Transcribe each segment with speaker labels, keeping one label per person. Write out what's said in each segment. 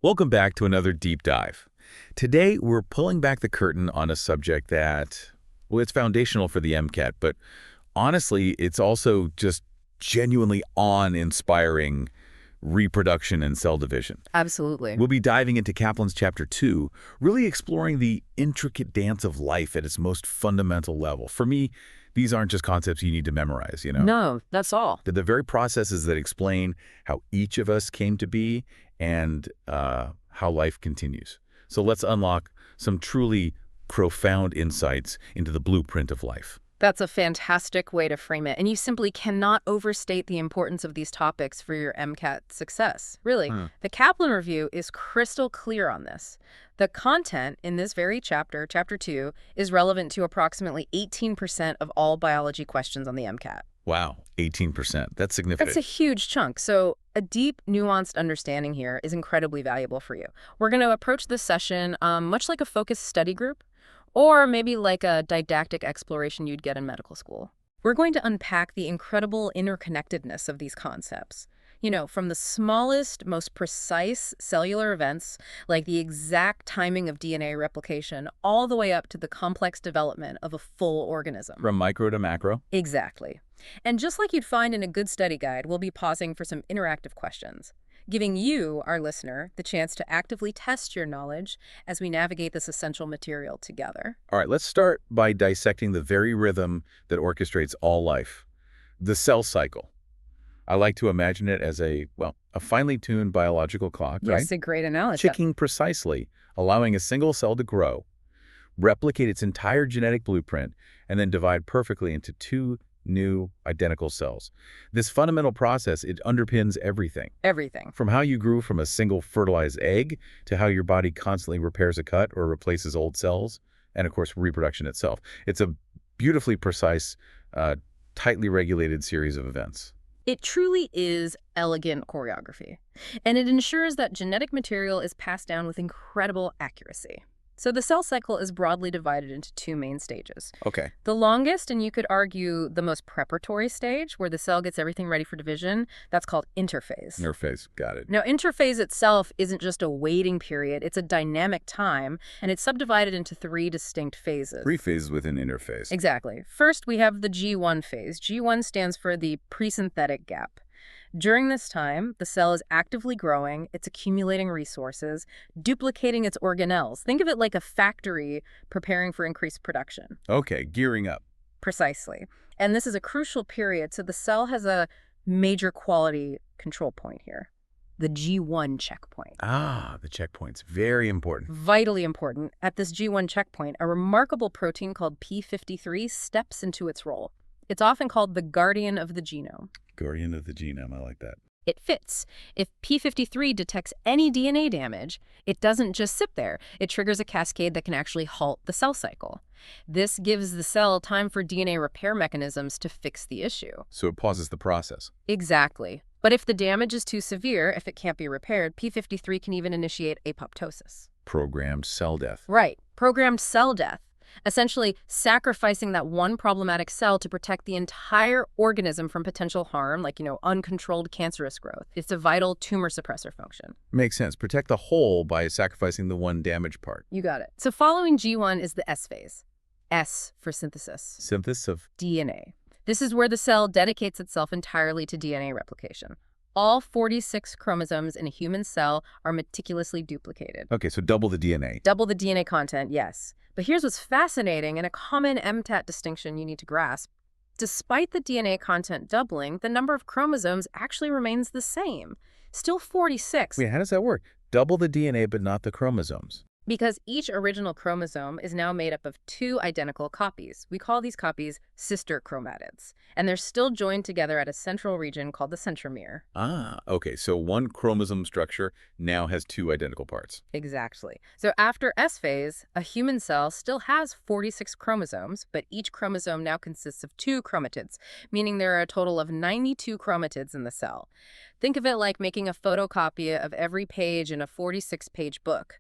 Speaker 1: Welcome back to another deep dive. Today, we're pulling back the curtain on a subject that, well, it's foundational for the MCAT, but honestly, it's also just genuinely awe-inspiring reproduction and cell division.
Speaker 2: Absolutely.
Speaker 1: We'll be diving into Kaplan's Chapter 2, really exploring the intricate dance of life at its most fundamental level. For me, these aren't just concepts you need to memorize, you know?
Speaker 2: No, that's all.
Speaker 1: They're the very processes that explain how each of us came to be and how life continues. So let's unlock some truly profound insights into the blueprint of life.
Speaker 2: That's a fantastic way to frame it. And you simply cannot overstate the importance of these topics for your MCAT success. Really, the Kaplan Review is crystal clear on this. The content in this very chapter, Chapter 2, is relevant to approximately 18% of all biology questions on the MCAT.
Speaker 1: Wow, 18%. That's significant.
Speaker 2: That's a huge chunk. So a deep, nuanced understanding here is incredibly valuable for you. We're going to approach this session much like a focused study group, or maybe like a didactic exploration you'd get in medical school. We're going to unpack the incredible interconnectedness of these concepts. You know, from the smallest, most precise cellular events, like the exact timing of DNA replication, all the way up to the complex development of a full organism.
Speaker 1: From micro to macro?
Speaker 2: Exactly. And just like you'd find in a good study guide, we'll be pausing for some interactive questions, giving you, our listener, the chance to actively test your knowledge as we navigate this essential material together.
Speaker 1: All right, let's start by dissecting the very rhythm that orchestrates all life, the cell cycle. I like to imagine it as a finely tuned biological clock, right?
Speaker 2: Yes, a great analogy.
Speaker 1: Ticking precisely, allowing a single cell to grow, replicate its entire genetic blueprint, and then divide perfectly into two new identical cells. This fundamental process, it underpins everything.
Speaker 2: Everything.
Speaker 1: From how you grew from a single fertilized egg to how your body constantly repairs a cut or replaces old cells, and of course, reproduction itself. It's a beautifully precise, tightly regulated series of events.
Speaker 2: It truly is elegant choreography, and it ensures that genetic material is passed down with incredible accuracy. So the cell cycle is broadly divided into two main stages.
Speaker 1: Okay.
Speaker 2: The longest, and you could argue the most preparatory stage, where the cell gets everything ready for division, that's called interphase.
Speaker 1: Interphase, got it.
Speaker 2: Now, interphase itself isn't just a waiting period, it's a dynamic time, and it's subdivided into three distinct phases.
Speaker 1: Three phases within interphase.
Speaker 2: Exactly. First, we have the G1 phase. G1 stands for the presynthetic gap. During this time, the cell is actively growing, it's accumulating resources, duplicating its organelles. Think of it like a factory preparing for increased production.
Speaker 1: Okay, gearing up.
Speaker 2: Precisely. And this is a crucial period, so the cell has a major quality control point here. The G1 checkpoint.
Speaker 1: Ah, the checkpoint's very important.
Speaker 2: Vitally important. At this G1 checkpoint, a remarkable protein called P53 steps into its role. It's often called the guardian of the genome.
Speaker 1: Guardian of the genome, I like that.
Speaker 2: It fits. If P53 detects any DNA damage, it doesn't just sit there. It triggers a cascade that can actually halt the cell cycle. This gives the cell time for DNA repair mechanisms to fix the issue.
Speaker 1: So it pauses the process.
Speaker 2: Exactly. But if the damage is too severe, if it can't be repaired, P53 can even initiate apoptosis.
Speaker 1: Programmed cell death.
Speaker 2: Right. Programmed cell death. Essentially sacrificing that one problematic cell to protect the entire organism from potential harm, like, uncontrolled cancerous growth. It's a vital tumor suppressor function.
Speaker 1: Makes sense. Protect the whole by sacrificing the one damaged part.
Speaker 2: You got it. So following G1 is the S phase. S for synthesis.
Speaker 1: Synthesis of
Speaker 2: DNA. This is where the cell dedicates itself entirely to DNA replication. All 46 chromosomes in a human cell are meticulously duplicated.
Speaker 1: Okay, so double the DNA.
Speaker 2: Double the DNA content, yes. But here's what's fascinating and a common MCAT distinction you need to grasp. Despite the DNA content doubling, the number of chromosomes actually remains the same. Still 46.
Speaker 1: Wait, how does that work? Double the DNA, but not the chromosomes.
Speaker 2: Because each original chromosome is now made up of two identical copies. We call these copies sister chromatids. And they're still joined together at a central region called the centromere.
Speaker 1: Ah, okay. So one chromosome structure now has two identical parts.
Speaker 2: Exactly. So after S phase, a human cell still has 46 chromosomes, but each chromosome now consists of two chromatids, meaning there are a total of 92 chromatids in the cell. Think of it like making a photocopy of every page in a 46-page book.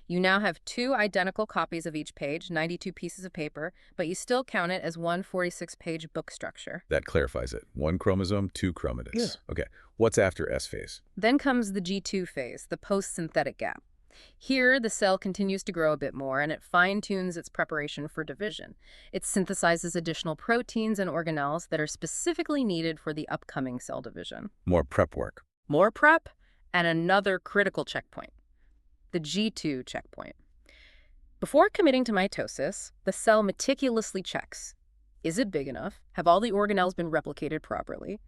Speaker 2: You now have two identical copies of each page, 92 pieces of paper, but you still count it as one 46-page book structure.
Speaker 1: That clarifies it. One chromosome, two chromatin.
Speaker 2: Yeah.
Speaker 1: Okay, what's after S phase?
Speaker 2: Then comes the G2 phase, the post-synthetic gap. Here, the cell continues to grow a bit more, and it fine-tunes its preparation for division. It synthesizes additional proteins and organelles that are specifically needed for the upcoming cell division.
Speaker 1: More prep work.
Speaker 2: More prep, and another critical checkpoint, the G2 checkpoint. Before committing to mitosis, the cell meticulously checks. Is it big enough? Have all the organelles been replicated properly?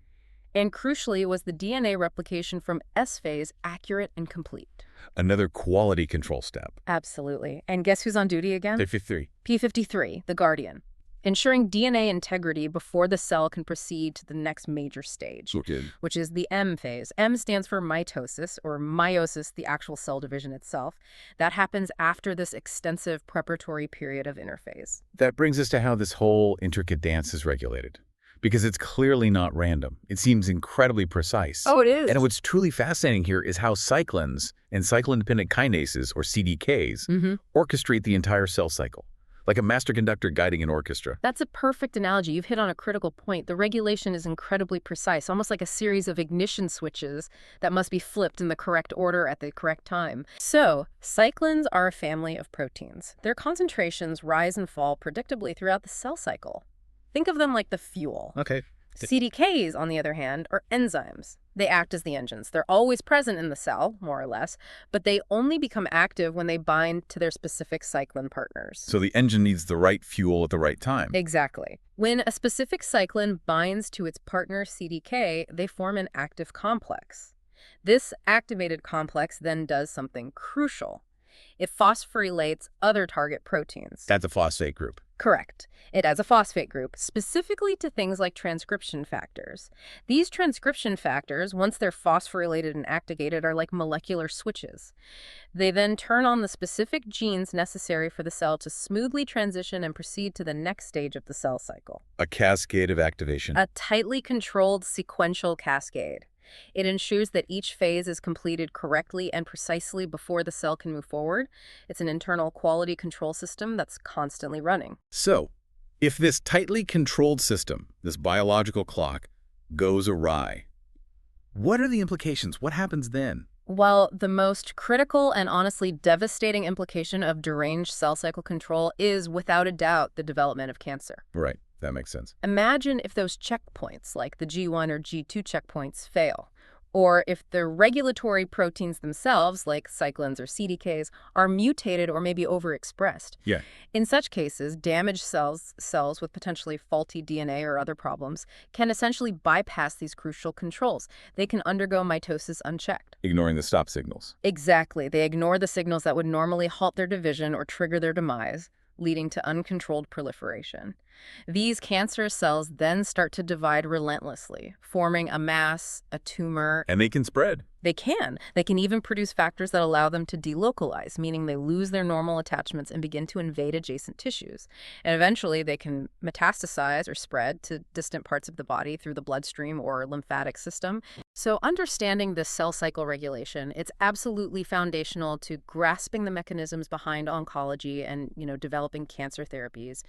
Speaker 2: And crucially, was the DNA replication from S phase accurate and complete?
Speaker 1: Another quality control step.
Speaker 2: Absolutely. And guess who's on duty again?
Speaker 1: 53.
Speaker 2: P53, the guardian. Ensuring DNA integrity before the cell can proceed to the next major stage, which is the M phase. M stands for mitosis, or meiosis, the actual cell division itself. That happens after this extensive preparatory period of interphase.
Speaker 1: That brings us to how this whole intricate dance is regulated. Because it's clearly not random. It seems incredibly precise.
Speaker 2: Oh, it is.
Speaker 1: And what's truly fascinating here is how cyclins and cyclin-dependent kinases, or CDKs, orchestrate the entire cell cycle, like a master conductor guiding an orchestra.
Speaker 2: That's a perfect analogy. You've hit on a critical point. The regulation is incredibly precise, almost like a series of ignition switches that must be flipped in the correct order at the correct time. So, cyclins are a family of proteins. Their concentrations rise and fall predictably throughout the cell cycle. Think of them like the fuel.
Speaker 1: Okay.
Speaker 2: CDKs, on the other hand, are enzymes. They act as the engines. They're always present in the cell, more or less, but they only become active when they bind to their specific cyclin partners.
Speaker 1: So the engine needs the right fuel at the right time.
Speaker 2: Exactly. When a specific cyclin binds to its partner CDK, they form an active complex. This activated complex then does something crucial. It phosphorylates other target proteins.
Speaker 1: That's a phosphate group.
Speaker 2: Correct. It adds a phosphate group, specifically to things like transcription factors. These transcription factors, once they're phosphorylated and activated, are like molecular switches. They then turn on the specific genes necessary for the cell to smoothly transition and proceed to the next stage of the cell cycle.
Speaker 1: A cascade of activation.
Speaker 2: A tightly controlled sequential cascade. It ensures that each phase is completed correctly and precisely before the cell can move forward. It's an internal quality control system that's constantly running.
Speaker 1: So, if this tightly controlled system, this biological clock, goes awry, what are the implications? What happens then?
Speaker 2: Well, the most critical and honestly devastating implication of deranged cell cycle control is, without a doubt, the development of cancer.
Speaker 1: Right. That makes sense.
Speaker 2: Imagine if those checkpoints, like the G1 or G2 checkpoints, fail. Or if the regulatory proteins themselves, like cyclins or CDKs, are mutated or maybe overexpressed.
Speaker 1: Yeah.
Speaker 2: In such cases, damaged cells with potentially faulty DNA or other problems can essentially bypass these crucial controls. They can undergo mitosis unchecked.
Speaker 1: Ignoring the stop signals.
Speaker 2: Exactly. They ignore the signals that would normally halt their division or trigger their demise, leading to uncontrolled proliferation. These cancerous cells then start to divide relentlessly, forming a mass, a tumor.
Speaker 1: And they can spread.
Speaker 2: They can. They can even produce factors that allow them to delocalize, meaning they lose their normal attachments and begin to invade adjacent tissues. And eventually, they can metastasize or spread to distant parts of the body through the bloodstream or lymphatic system. So understanding this cell cycle regulation, it's absolutely foundational to grasping the mechanisms behind oncology and, developing cancer therapies.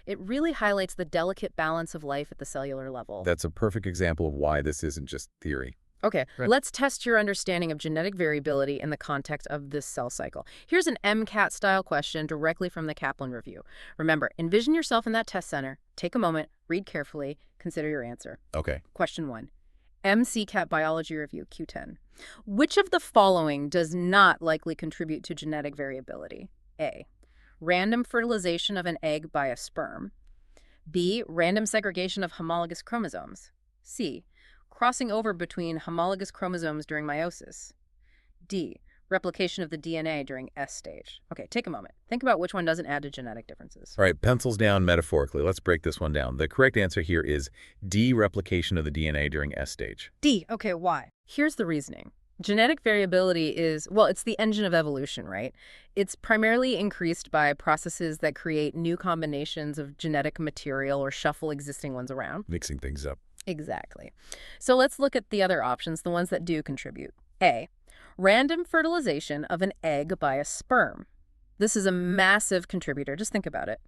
Speaker 2: It really highlights the delicate balance of life at the cellular level.
Speaker 1: That's a perfect example of why this isn't just theory.
Speaker 2: Okay,
Speaker 1: Right.
Speaker 2: Let's test your understanding of genetic variability in the context of this cell cycle. Here's an MCAT-style question directly from the Kaplan review. Remember, envision yourself in that test center, take a moment, read carefully, consider your answer.
Speaker 1: Okay.
Speaker 2: Question 1. MCAT Biology Review, Q10. Which of the following does not likely contribute to genetic variability? A. Random fertilization of an egg by a sperm. B. Random segregation of homologous chromosomes. C. Crossing over between homologous chromosomes during meiosis. D. Replication of the DNA during S stage. Okay, take a moment. Think about which one doesn't add to genetic differences.
Speaker 1: All right, pencils down metaphorically. Let's break this one down. The correct answer here is D, replication of the DNA during S stage.
Speaker 2: D. Okay, why? Here's the reasoning. Genetic variability is, well, it's the engine of evolution, right? It's primarily increased by processes that create new combinations of genetic material or shuffle existing ones around.
Speaker 1: Mixing things up.
Speaker 2: Exactly. So let's look at the other options, the ones that do contribute. A. Random fertilization of an egg by a sperm. This is a massive contributor. Just think about it.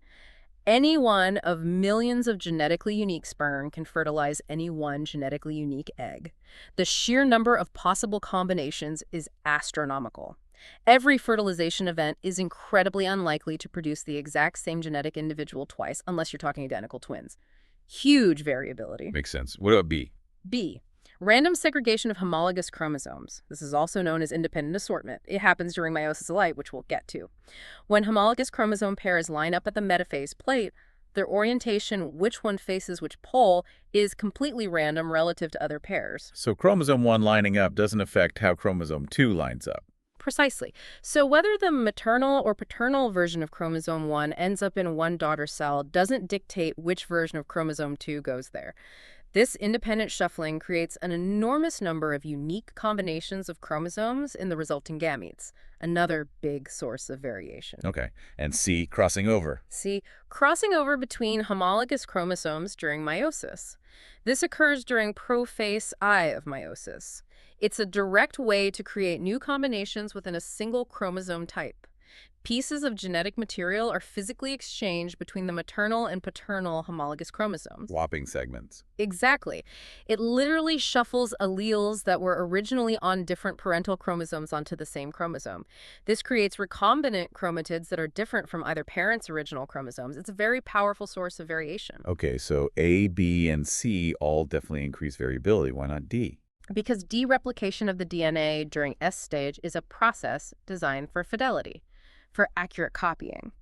Speaker 2: Any one of millions of genetically unique sperm can fertilize any one genetically unique egg. The sheer number of possible combinations is astronomical. Every fertilization event is incredibly unlikely to produce the exact same genetic individual twice, unless you're talking identical twins. Huge variability.
Speaker 1: Makes sense. What about B?
Speaker 2: B. Random segregation of homologous chromosomes. This is also known as independent assortment. It happens during meiosis I, which we'll get to. When homologous chromosome pairs line up at the metaphase plate, their orientation, which one faces which pole, is completely random relative to other pairs.
Speaker 1: So chromosome 1 lining up doesn't affect how chromosome 2 lines up.
Speaker 2: Precisely. So whether the maternal or paternal version of chromosome 1 ends up in one daughter cell doesn't dictate which version of chromosome 2 goes there. This independent shuffling creates an enormous number of unique combinations of chromosomes in the resulting gametes, another big source of variation.
Speaker 1: Okay. And C, crossing over.
Speaker 2: See, crossing over between homologous chromosomes during meiosis. This occurs during prophase I of meiosis. It's a direct way to create new combinations within a single chromosome type. Pieces of genetic material are physically exchanged between the maternal and paternal homologous chromosomes.
Speaker 1: Swapping segments.
Speaker 2: Exactly. It literally shuffles alleles that were originally on different parental chromosomes onto the same chromosome. This creates recombinant chromatids that are different from either parent's original chromosomes. It's a very powerful source of variation.
Speaker 1: Okay, so A, B, and C all definitely increase variability. Why not D?
Speaker 2: Because dereplication of the DNA during S stage is a process designed for fidelity, for accurate copying.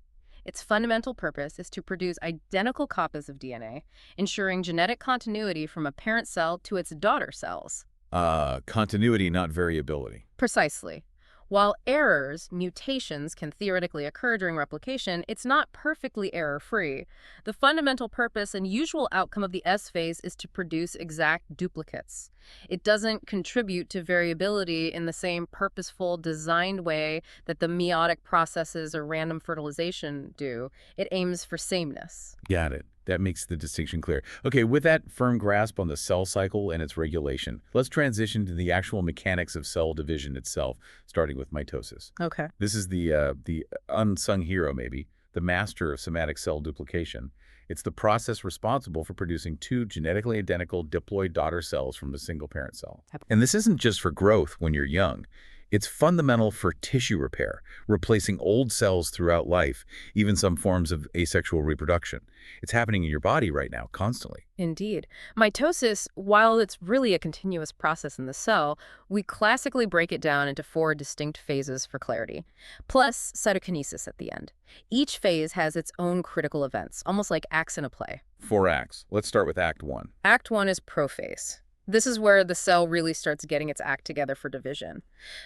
Speaker 2: Its fundamental purpose is to produce identical copies of DNA, ensuring genetic continuity from a parent cell to its daughter cells.
Speaker 1: Continuity, not variability.
Speaker 2: Precisely. While errors, mutations, can theoretically occur during replication, it's not perfectly error-free. The fundamental purpose and usual outcome of the S phase is to produce exact duplicates. It doesn't contribute to variability in the same purposeful, designed way that the meiotic processes or random fertilization do. It aims for sameness.
Speaker 1: Got it. That makes the distinction clear. Okay, with that firm grasp on the cell cycle and its regulation, let's transition to the actual mechanics of cell division itself, starting with mitosis.
Speaker 2: Okay.
Speaker 1: This is the unsung hero, maybe, the master of somatic cell duplication. It's the process responsible for producing two genetically identical diploid daughter cells from a single parent cell. And this isn't just for growth when you're young. It's fundamental for tissue repair, replacing old cells throughout life, even some forms of asexual reproduction. It's happening in your body right now, constantly.
Speaker 2: Indeed. Mitosis, while it's really a continuous process in the cell, we classically break it down into 4 distinct phases for clarity, plus cytokinesis at the end. Each phase has its own critical events, almost like acts in a play.
Speaker 1: 4 acts. Let's start with Act 1.
Speaker 2: Act 1 is prophase. This is where the cell really starts getting its act together for division.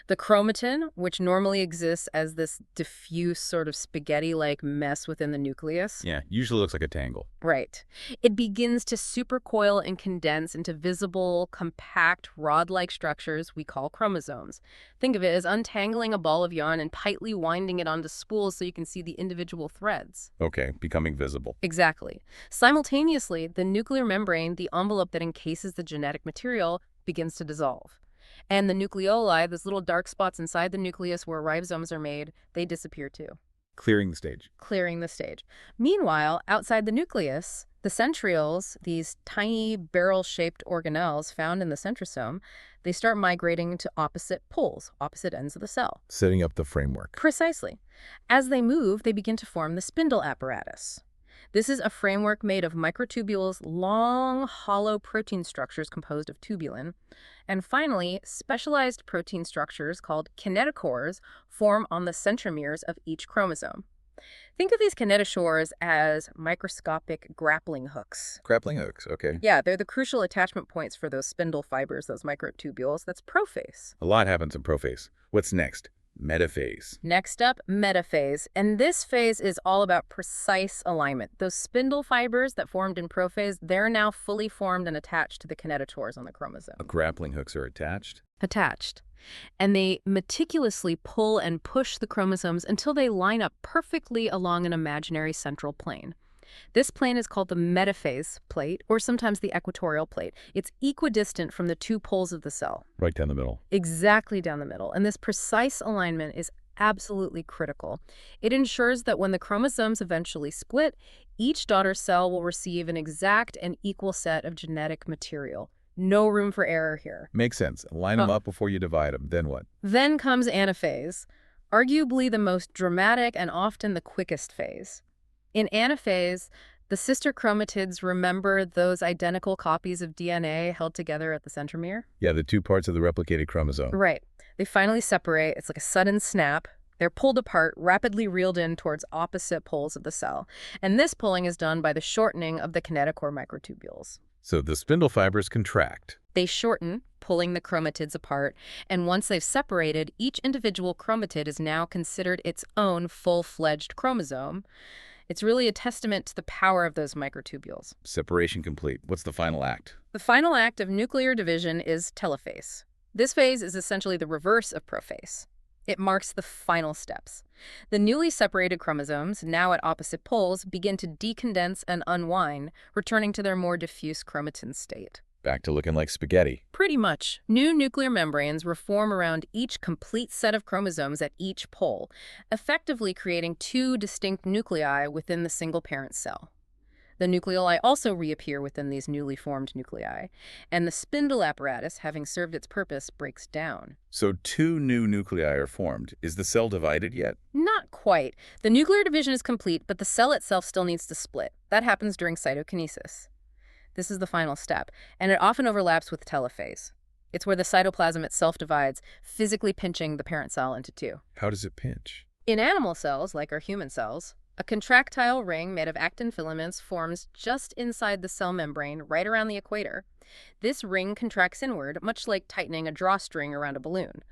Speaker 2: The chromatin, which normally exists as this diffuse sort of spaghetti-like mess within the nucleus.
Speaker 1: Yeah, usually looks like a tangle.
Speaker 2: Right. It begins to supercoil and condense into visible, compact, rod-like structures we call chromosomes. Think of it as untangling a ball of yarn and tightly winding it onto spools so you can see the individual threads.
Speaker 1: Okay, becoming visible.
Speaker 2: Exactly. Simultaneously, the nuclear membrane, the envelope that encases the genetic material, begins to dissolve. And the nucleoli, those little dark spots inside the nucleus where ribosomes are made, they disappear too.
Speaker 1: Clearing the stage.
Speaker 2: Clearing the stage. Meanwhile, outside the nucleus, the centrioles, these tiny barrel-shaped organelles found in the centrosome, they start migrating to opposite poles, opposite ends of the cell.
Speaker 1: Setting up the framework.
Speaker 2: Precisely. As they move, they begin to form the spindle apparatus. This is a framework made of microtubules, long, hollow protein structures composed of tubulin. And finally, specialized protein structures called kinetochores form on the centromeres of each chromosome. Think of these kinetochores as microscopic grappling hooks.
Speaker 1: Grappling hooks, okay.
Speaker 2: Yeah, they're the crucial attachment points for those spindle fibers, those microtubules. That's prophase.
Speaker 1: A lot happens in prophase. What's next? Metaphase.
Speaker 2: Next up, metaphase. And this phase is all about precise alignment. Those spindle fibers that formed in prophase, they're now fully formed and attached to the kinetochores on the chromosome.
Speaker 1: Grappling hooks are attached?
Speaker 2: Attached. And they meticulously pull and push the chromosomes until they line up perfectly along an imaginary central plane. This plane is called the metaphase plate, or sometimes the equatorial plate. It's equidistant from the 2 poles of the cell.
Speaker 1: Right down the middle.
Speaker 2: Exactly down the middle. And this precise alignment is Absolutely critical. It ensures that when the chromosomes eventually split, each daughter cell will receive an exact and equal set of genetic material. No room for error here.
Speaker 1: Makes sense. Line them
Speaker 2: Uh,
Speaker 1: up before you divide them. Then what?
Speaker 2: then comes anaphase, arguably the most dramatic and often the quickest phase. In anaphase, the sister chromatids remember those identical copies of DNA held together at the centromere?
Speaker 1: Yeah, the two parts of the replicated chromosome.
Speaker 2: Right. They finally separate. It's like a sudden snap. They're pulled apart, rapidly reeled in towards opposite poles of the cell. And this pulling is done by the shortening of the kinetochore microtubules.
Speaker 1: So the spindle fibers contract.
Speaker 2: They shorten, pulling the chromatids apart, and once they've separated, each individual chromatid is now considered its own full-fledged chromosome. It's really a testament to the power of those microtubules.
Speaker 1: Separation complete. What's the final act?
Speaker 2: The final act of nuclear division is telophase. This phase is essentially the reverse of prophase. It marks the final steps. The newly separated chromosomes, now at opposite poles, begin to decondense and unwind, returning to their more diffuse chromatin state.
Speaker 1: Back to looking like spaghetti.
Speaker 2: Pretty much. New nuclear membranes reform around each complete set of chromosomes at each pole, effectively creating two distinct nuclei within the single parent cell. The nucleoli also reappear within these newly formed nuclei, and the spindle apparatus, having served its purpose, breaks down.
Speaker 1: So two new nuclei are formed. Is the cell divided yet?
Speaker 2: Not quite. The nuclear division is complete, but the cell itself still needs to split. That happens during cytokinesis. This is the final step, and it often overlaps with telophase. It's where the cytoplasm itself divides, physically pinching the parent cell into two.
Speaker 1: How does it pinch?
Speaker 2: In animal cells, like our human cells, a contractile ring made of actin filaments forms just inside the cell membrane, right around the equator. This ring contracts inward, much like tightening a drawstring around a balloon.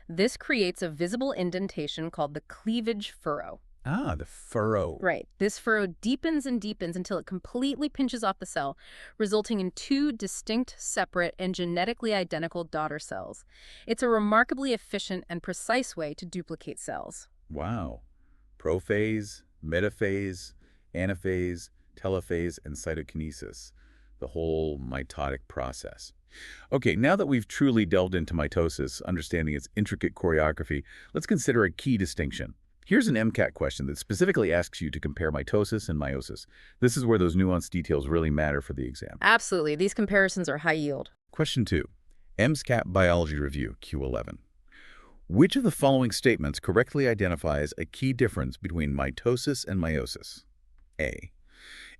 Speaker 2: This creates a visible indentation called the cleavage furrow.
Speaker 1: Ah, the furrow.
Speaker 2: Right. This furrow deepens and deepens until it completely pinches off the cell, resulting in two distinct, separate, and genetically identical daughter cells. It's a remarkably efficient and precise way to duplicate cells.
Speaker 1: Wow. Prophase, metaphase, anaphase, telophase, and cytokinesis. The whole mitotic process. Okay, now that we've truly delved into mitosis, understanding its intricate choreography, let's consider a key distinction. Here's an MCAT question that specifically asks you to compare mitosis and meiosis. This is where those nuanced details really matter for the exam.
Speaker 2: Absolutely. These comparisons are high yield.
Speaker 1: Question 2. MCAT Biology Review, Q11. Which of the following statements correctly identifies a key difference between mitosis and meiosis? A.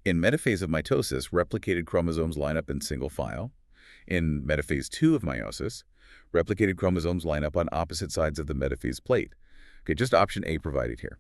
Speaker 1: In metaphase of mitosis, replicated chromosomes line up in single file. In metaphase 2 of meiosis, replicated chromosomes line up on opposite sides of the metaphase plate. Okay, just option A provided here.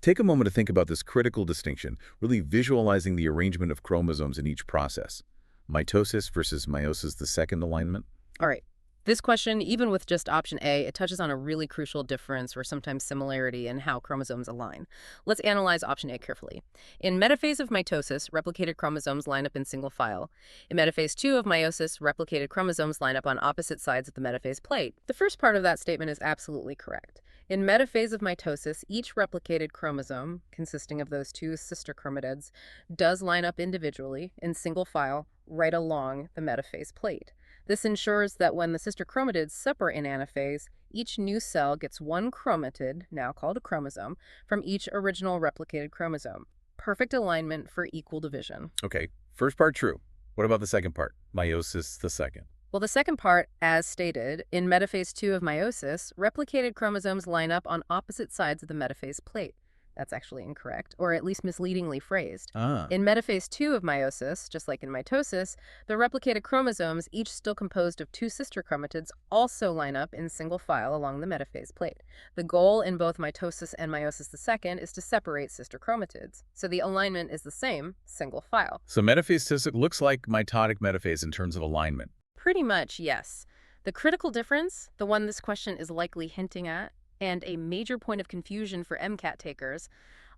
Speaker 1: Take a moment to think about this critical distinction, really visualizing the arrangement of chromosomes in each process. Mitosis versus meiosis, the second alignment.
Speaker 2: All right. This question, even with just option A, it touches on a really crucial difference or sometimes similarity in how chromosomes align. Let's analyze option A carefully. In metaphase of mitosis, replicated chromosomes line up in single file. In metaphase 2 of meiosis, replicated chromosomes line up on opposite sides of the metaphase plate. The first part of that statement is absolutely correct. In metaphase of mitosis, each replicated chromosome, consisting of those two sister chromatids, does line up individually in single file right along the metaphase plate. This ensures that when the sister chromatids separate in anaphase, each new cell gets one chromatid, now called a chromosome, from each original replicated chromosome. Perfect alignment for equal division.
Speaker 1: Okay, first part true. What about the second part? Meiosis the second.
Speaker 2: Well, the second part, as stated, in metaphase 2 of meiosis, replicated chromosomes line up on opposite sides of the metaphase plate. That's actually incorrect, or at least misleadingly phrased. In metaphase 2 of meiosis, just like in mitosis, the replicated chromosomes, each still composed of two sister chromatids, also line up in single file along the metaphase plate. The goal in both mitosis and meiosis II is to separate sister chromatids, so the alignment is the same, single file.
Speaker 1: So metaphase looks like mitotic metaphase in terms of alignment.
Speaker 2: Pretty much, yes. The critical difference, the one this question is likely hinting at, and a major point of confusion for MCAT takers,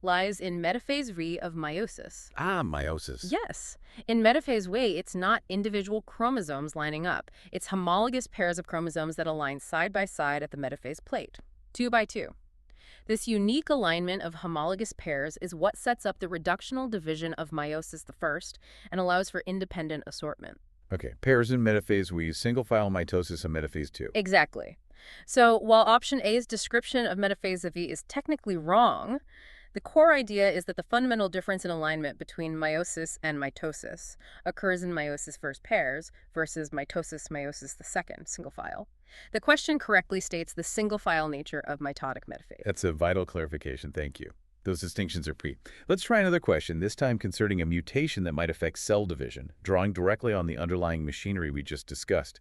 Speaker 2: lies in metaphase V of meiosis.
Speaker 1: Ah, meiosis.
Speaker 2: Yes. In metaphase V, it's not individual chromosomes lining up. It's homologous pairs of chromosomes that align side by side at the metaphase plate, 2 by 2. This unique alignment of homologous pairs is what sets up the reductional division of meiosis I and allows for independent assortment.
Speaker 1: Okay, pairs in metaphase, we use single file mitosis in metaphase 2.
Speaker 2: Exactly. So while option A's description of metaphase of E is technically wrong, the core idea is that the fundamental difference in alignment between meiosis and mitosis occurs in meiosis first pairs versus meiosis II, single file. The question correctly states the single file nature of mitotic metaphase.
Speaker 1: That's a vital clarification. Thank you. Those distinctions are key. Let's try another question, this time concerning a mutation that might affect cell division, drawing directly on the underlying machinery we just discussed.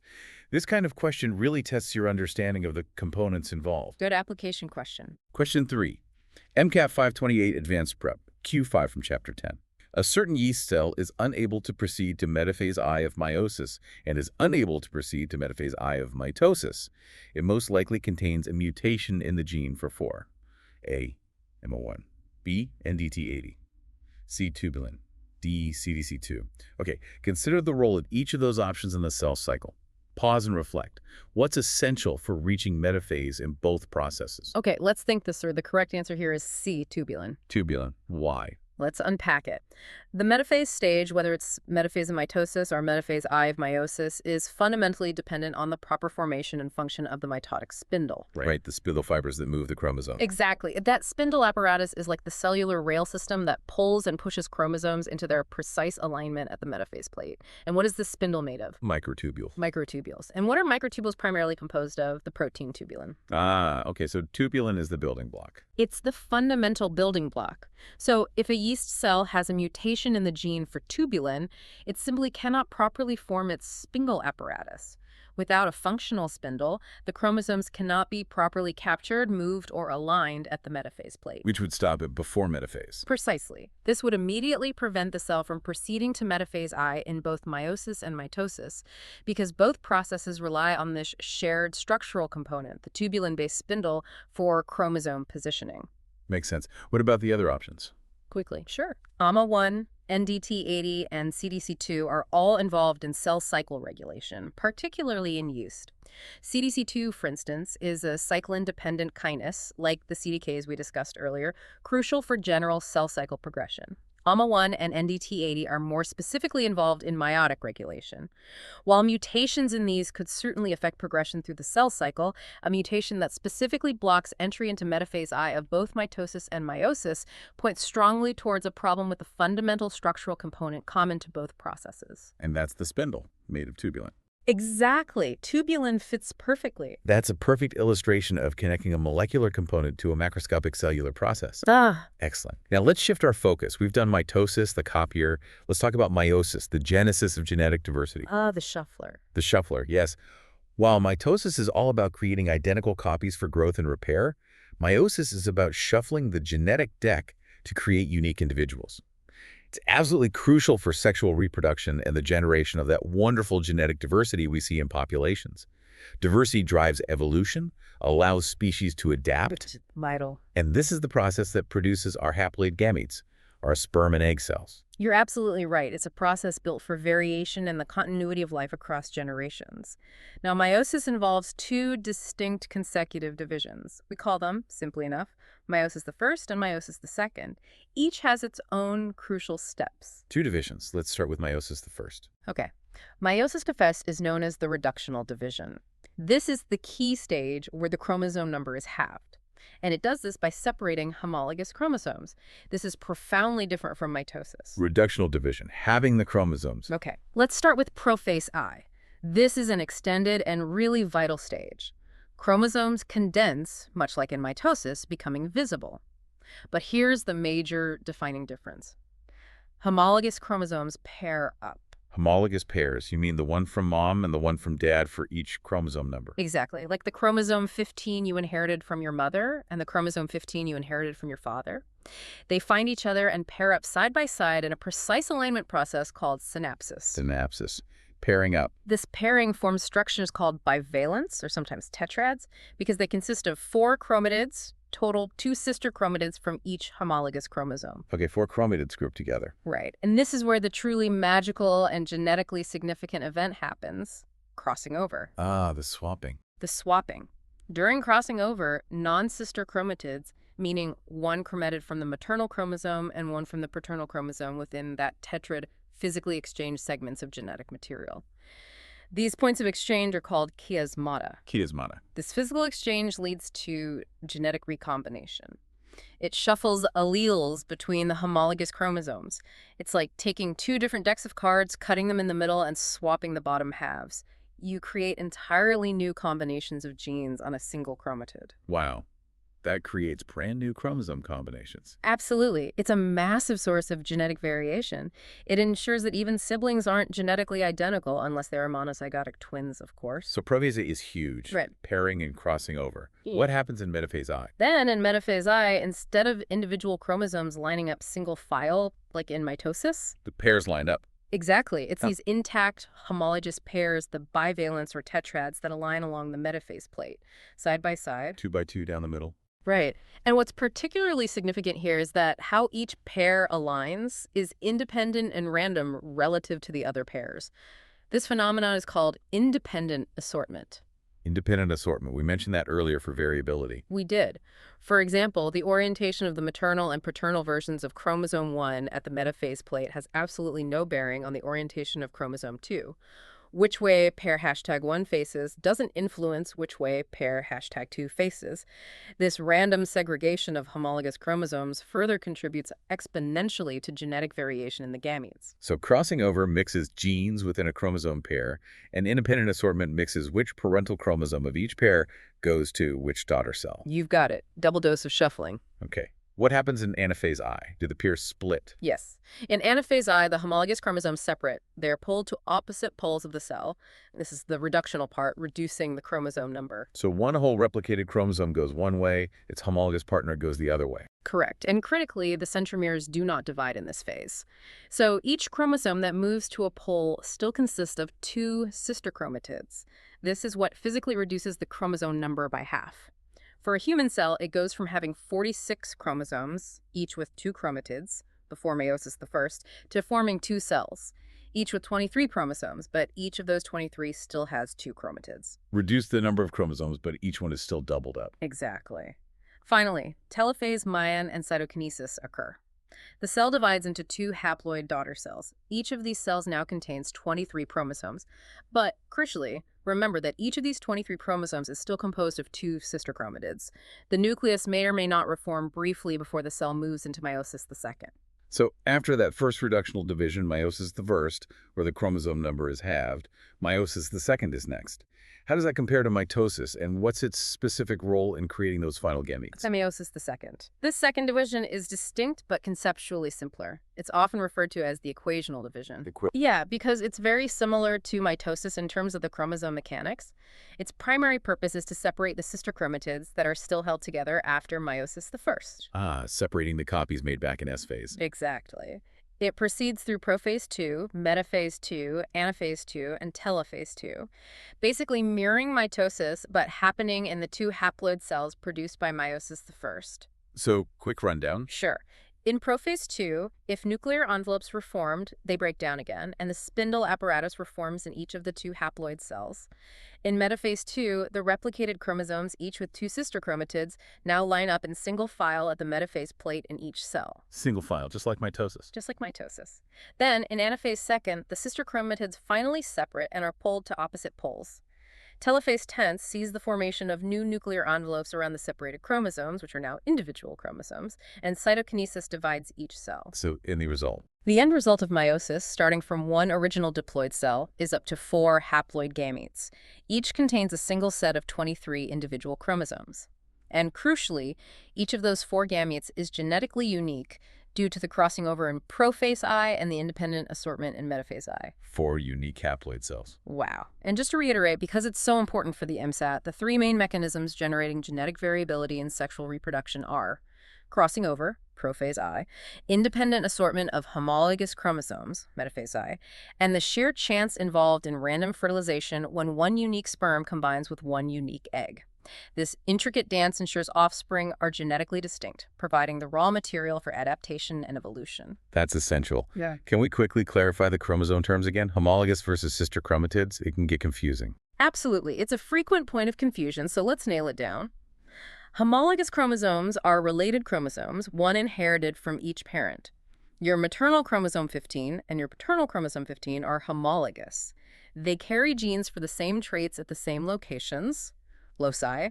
Speaker 1: This kind of question really tests your understanding of the components involved.
Speaker 2: Good application question.
Speaker 1: Question 3. MCAT 528 Advanced Prep, Q5 from Chapter 10. A certain yeast cell is unable to proceed to metaphase I of meiosis and is unable to proceed to metaphase I of mitosis. It most likely contains a mutation in the gene for 4. A. MO1. B. NDT80. C. Tubulin. D. CDC2. Okay, consider the role of each of those options in the cell cycle. Pause and reflect. What's essential for reaching metaphase in both processes?
Speaker 2: Okay, let's think this through. The correct answer here is C, tubulin.
Speaker 1: Tubulin. Why?
Speaker 2: Let's unpack it. The metaphase stage, whether it's metaphase of mitosis or metaphase I of meiosis, is fundamentally dependent on the proper formation and function of the mitotic spindle.
Speaker 1: Right, the spindle fibers that move the chromosome.
Speaker 2: Exactly. That spindle apparatus is like the cellular rail system that pulls and pushes chromosomes into their precise alignment at the metaphase plate. And what is the spindle made of?
Speaker 1: Microtubule.
Speaker 2: Microtubules. And what are microtubules primarily composed of? The protein tubulin.
Speaker 1: Ah, okay, so tubulin is the building block.
Speaker 2: It's the fundamental building block. So if a yeast cell has a mutation in the gene for tubulin, it simply cannot properly form its spindle apparatus. Without a functional spindle, the chromosomes cannot be properly captured, moved, or aligned at the metaphase plate.
Speaker 1: Which would stop it before metaphase.
Speaker 2: Precisely. This would immediately prevent the cell from proceeding to metaphase I in both meiosis and mitosis, because both processes rely on this shared structural component, the tubulin-based spindle, for chromosome positioning.
Speaker 1: Makes sense. What about the other options?
Speaker 2: Quickly. Sure. AMA1, NDT80, and CDC2 are all involved in cell cycle regulation, particularly in yeast. CDC2, for instance, is a cyclin-dependent kinase, like the CDKs we discussed earlier, crucial for general cell cycle progression. AMA1 and NDT80 are more specifically involved in meiotic regulation. While mutations in these could certainly affect progression through the cell cycle, a mutation that specifically blocks entry into metaphase I of both mitosis and meiosis points strongly towards a problem with the fundamental structural component common to both processes.
Speaker 1: And that's the spindle, made of tubulin.
Speaker 2: Exactly. Tubulin fits perfectly.
Speaker 1: That's a perfect illustration of connecting a molecular component to a macroscopic cellular process. Excellent. Now let's shift our focus. We've done mitosis, the copier. Let's talk about meiosis, the genesis of genetic diversity.
Speaker 2: The shuffler.
Speaker 1: The shuffler, yes. While mitosis is all about creating identical copies for growth and repair, meiosis is about shuffling the genetic deck to create unique individuals. It's absolutely crucial for sexual reproduction and the generation of that wonderful genetic diversity we see in populations. Diversity drives evolution, allows species to adapt.
Speaker 2: Vital.
Speaker 1: And this is the process that produces our haploid gametes, our sperm and egg cells.
Speaker 2: You're absolutely right. It's a process built for variation and the continuity of life across generations. Now, meiosis involves two distinct consecutive divisions. We call them, simply enough, meiosis I and meiosis II. Each has its own crucial steps.
Speaker 1: Two divisions. Let's start with meiosis I.
Speaker 2: Okay. Meiosis I is known as the reductional division. This is the key stage where the chromosome number is halved. And it does this by separating homologous chromosomes. This is profoundly different from mitosis.
Speaker 1: Reductional division, having the chromosomes.
Speaker 2: Okay, let's start with prophase I. This is an extended and really vital stage. Chromosomes condense, much like in mitosis, becoming visible. But here's the major defining difference. Homologous chromosomes pair up.
Speaker 1: Homologous pairs, you mean the one from mom and the one from dad for each chromosome number?
Speaker 2: Exactly, like the chromosome 15 you inherited from your mother and the chromosome 15 you inherited from your father. They find each other and pair up side by side in a precise alignment process called synapsis.
Speaker 1: Synapsis, pairing up.
Speaker 2: This pairing forms structures called bivalents, or sometimes tetrads, because they consist of 4 chromatids, total 2 sister chromatids from each homologous chromosome.
Speaker 1: Okay, 4 chromatids grouped together.
Speaker 2: Right. And this is where the truly magical and genetically significant event happens, crossing over.
Speaker 1: Ah, the swapping.
Speaker 2: The swapping. During crossing over, non-sister chromatids, meaning one chromatid from the maternal chromosome and one from the paternal chromosome within that tetrad, physically exchange segments of genetic material. These points of exchange are called chiasmata.
Speaker 1: Chiasmata.
Speaker 2: This physical exchange leads to genetic recombination. It shuffles alleles between the homologous chromosomes. It's like taking two different decks of cards, cutting them in the middle, and swapping the bottom halves. You create entirely new combinations of genes on a single chromatid.
Speaker 1: Wow. That creates brand new chromosome combinations.
Speaker 2: Absolutely. It's a massive source of genetic variation. It ensures that even siblings aren't genetically identical unless they are monozygotic twins, of course.
Speaker 1: So prophase is huge.
Speaker 2: Right.
Speaker 1: Pairing and crossing over.
Speaker 2: Yeah.
Speaker 1: What happens in metaphase I?
Speaker 2: Then in metaphase I, instead of individual chromosomes lining up single file, like in mitosis,
Speaker 1: The pairs line up.
Speaker 2: exactly. It's these intact homologous pairs, the bivalents or tetrads, that align along the metaphase plate, side by side.
Speaker 1: 2 by 2 down the middle.
Speaker 2: Right. And what's particularly significant here is that how each pair aligns is independent and random relative to the other pairs. This phenomenon is called independent assortment.
Speaker 1: Independent assortment. We mentioned that earlier for variability.
Speaker 2: We did. For example, the orientation of the maternal and paternal versions of chromosome 1 at the metaphase plate has absolutely no bearing on the orientation of chromosome 2. Which way pair #1 faces doesn't influence which way pair #2 faces. This random segregation of homologous chromosomes further contributes exponentially to genetic variation in the gametes.
Speaker 1: So crossing over mixes genes within a chromosome pair, and independent assortment mixes which parental chromosome of each pair goes to which daughter cell.
Speaker 2: You've got it. Double dose of shuffling.
Speaker 1: Okay. What happens in anaphase I? Do the pairs split?
Speaker 2: Yes. In anaphase I, the homologous chromosomes separate. They're pulled to opposite poles of the cell. This is the reductional part, reducing the chromosome number.
Speaker 1: So one whole replicated chromosome goes one way, its homologous partner goes the other way.
Speaker 2: Correct. And critically, the centromeres do not divide in this phase. So each chromosome that moves to a pole still consists of two sister chromatids. This is what physically reduces the chromosome number by half. For a human cell, it goes from having 46 chromosomes, each with two chromatids, before Meiosis I, to forming two cells, each with 23 chromosomes, but each of those 23 still has two chromatids.
Speaker 1: Reduce the number of chromosomes, but each one is still doubled up.
Speaker 2: Exactly. Finally, telophase, meiosis, and cytokinesis occur. The cell divides into two haploid daughter cells. Each of these cells now contains 23 chromosomes. But, crucially, remember that each of these 23 chromosomes is still composed of two sister chromatids. The nucleus may or may not reform briefly before the cell moves into Meiosis II.
Speaker 1: So after that first reductional division, Meiosis I, where the chromosome number is halved, Meiosis II is next. How does that compare to mitosis, and what's its specific role in creating those final gametes?
Speaker 2: Meiosis II. This second division is distinct but conceptually simpler. It's often referred to as the equational division. Yeah, because it's very similar to mitosis in terms of the chromosome mechanics. Its primary purpose is to separate the sister chromatids that are still held together after Meiosis I.
Speaker 1: Ah, separating the copies made back in S phase.
Speaker 2: Exactly. It proceeds through prophase II, metaphase II, anaphase II, and telophase II, basically mirroring mitosis, but happening in the two haploid cells produced by Meiosis I.
Speaker 1: So, quick rundown.
Speaker 2: Sure. In prophase II, if nuclear envelopes reformed, they break down again, and the spindle apparatus reforms in each of the two haploid cells. In metaphase II, the replicated chromosomes, each with two sister chromatids, now line up in single file at the metaphase plate in each cell.
Speaker 1: Single file, just like mitosis.
Speaker 2: Just like mitosis. Then, in anaphase II, the sister chromatids finally separate and are pulled to opposite poles. Telophase tense sees the formation of new nuclear envelopes around the separated chromosomes, which are now individual chromosomes, and cytokinesis divides each cell.
Speaker 1: So, in the result?
Speaker 2: The end result of meiosis, starting from one original diploid cell, is up to 4 haploid gametes. Each contains a single set of 23 individual chromosomes. And crucially, each of those 4 gametes is genetically unique due to the crossing over in prophase I and the independent assortment in metaphase I.
Speaker 1: 4 unique haploid cells.
Speaker 2: Wow. And just to reiterate, because it's so important for the MCAT, the 3 main mechanisms generating genetic variability in sexual reproduction are crossing over, prophase I, independent assortment of homologous chromosomes, metaphase I, and the sheer chance involved in random fertilization when one unique sperm combines with one unique egg. This intricate dance ensures offspring are genetically distinct, providing the raw material for adaptation and evolution.
Speaker 1: That's essential.
Speaker 2: Yeah.
Speaker 1: Can we quickly clarify the chromosome terms again? Homologous versus sister chromatids? It can get confusing.
Speaker 2: Absolutely. It's a frequent point of confusion, so let's nail it down. Homologous chromosomes are related chromosomes, one inherited from each parent. Your maternal chromosome 15 and your paternal chromosome 15 are homologous. They carry genes for the same traits at the same locations, loci,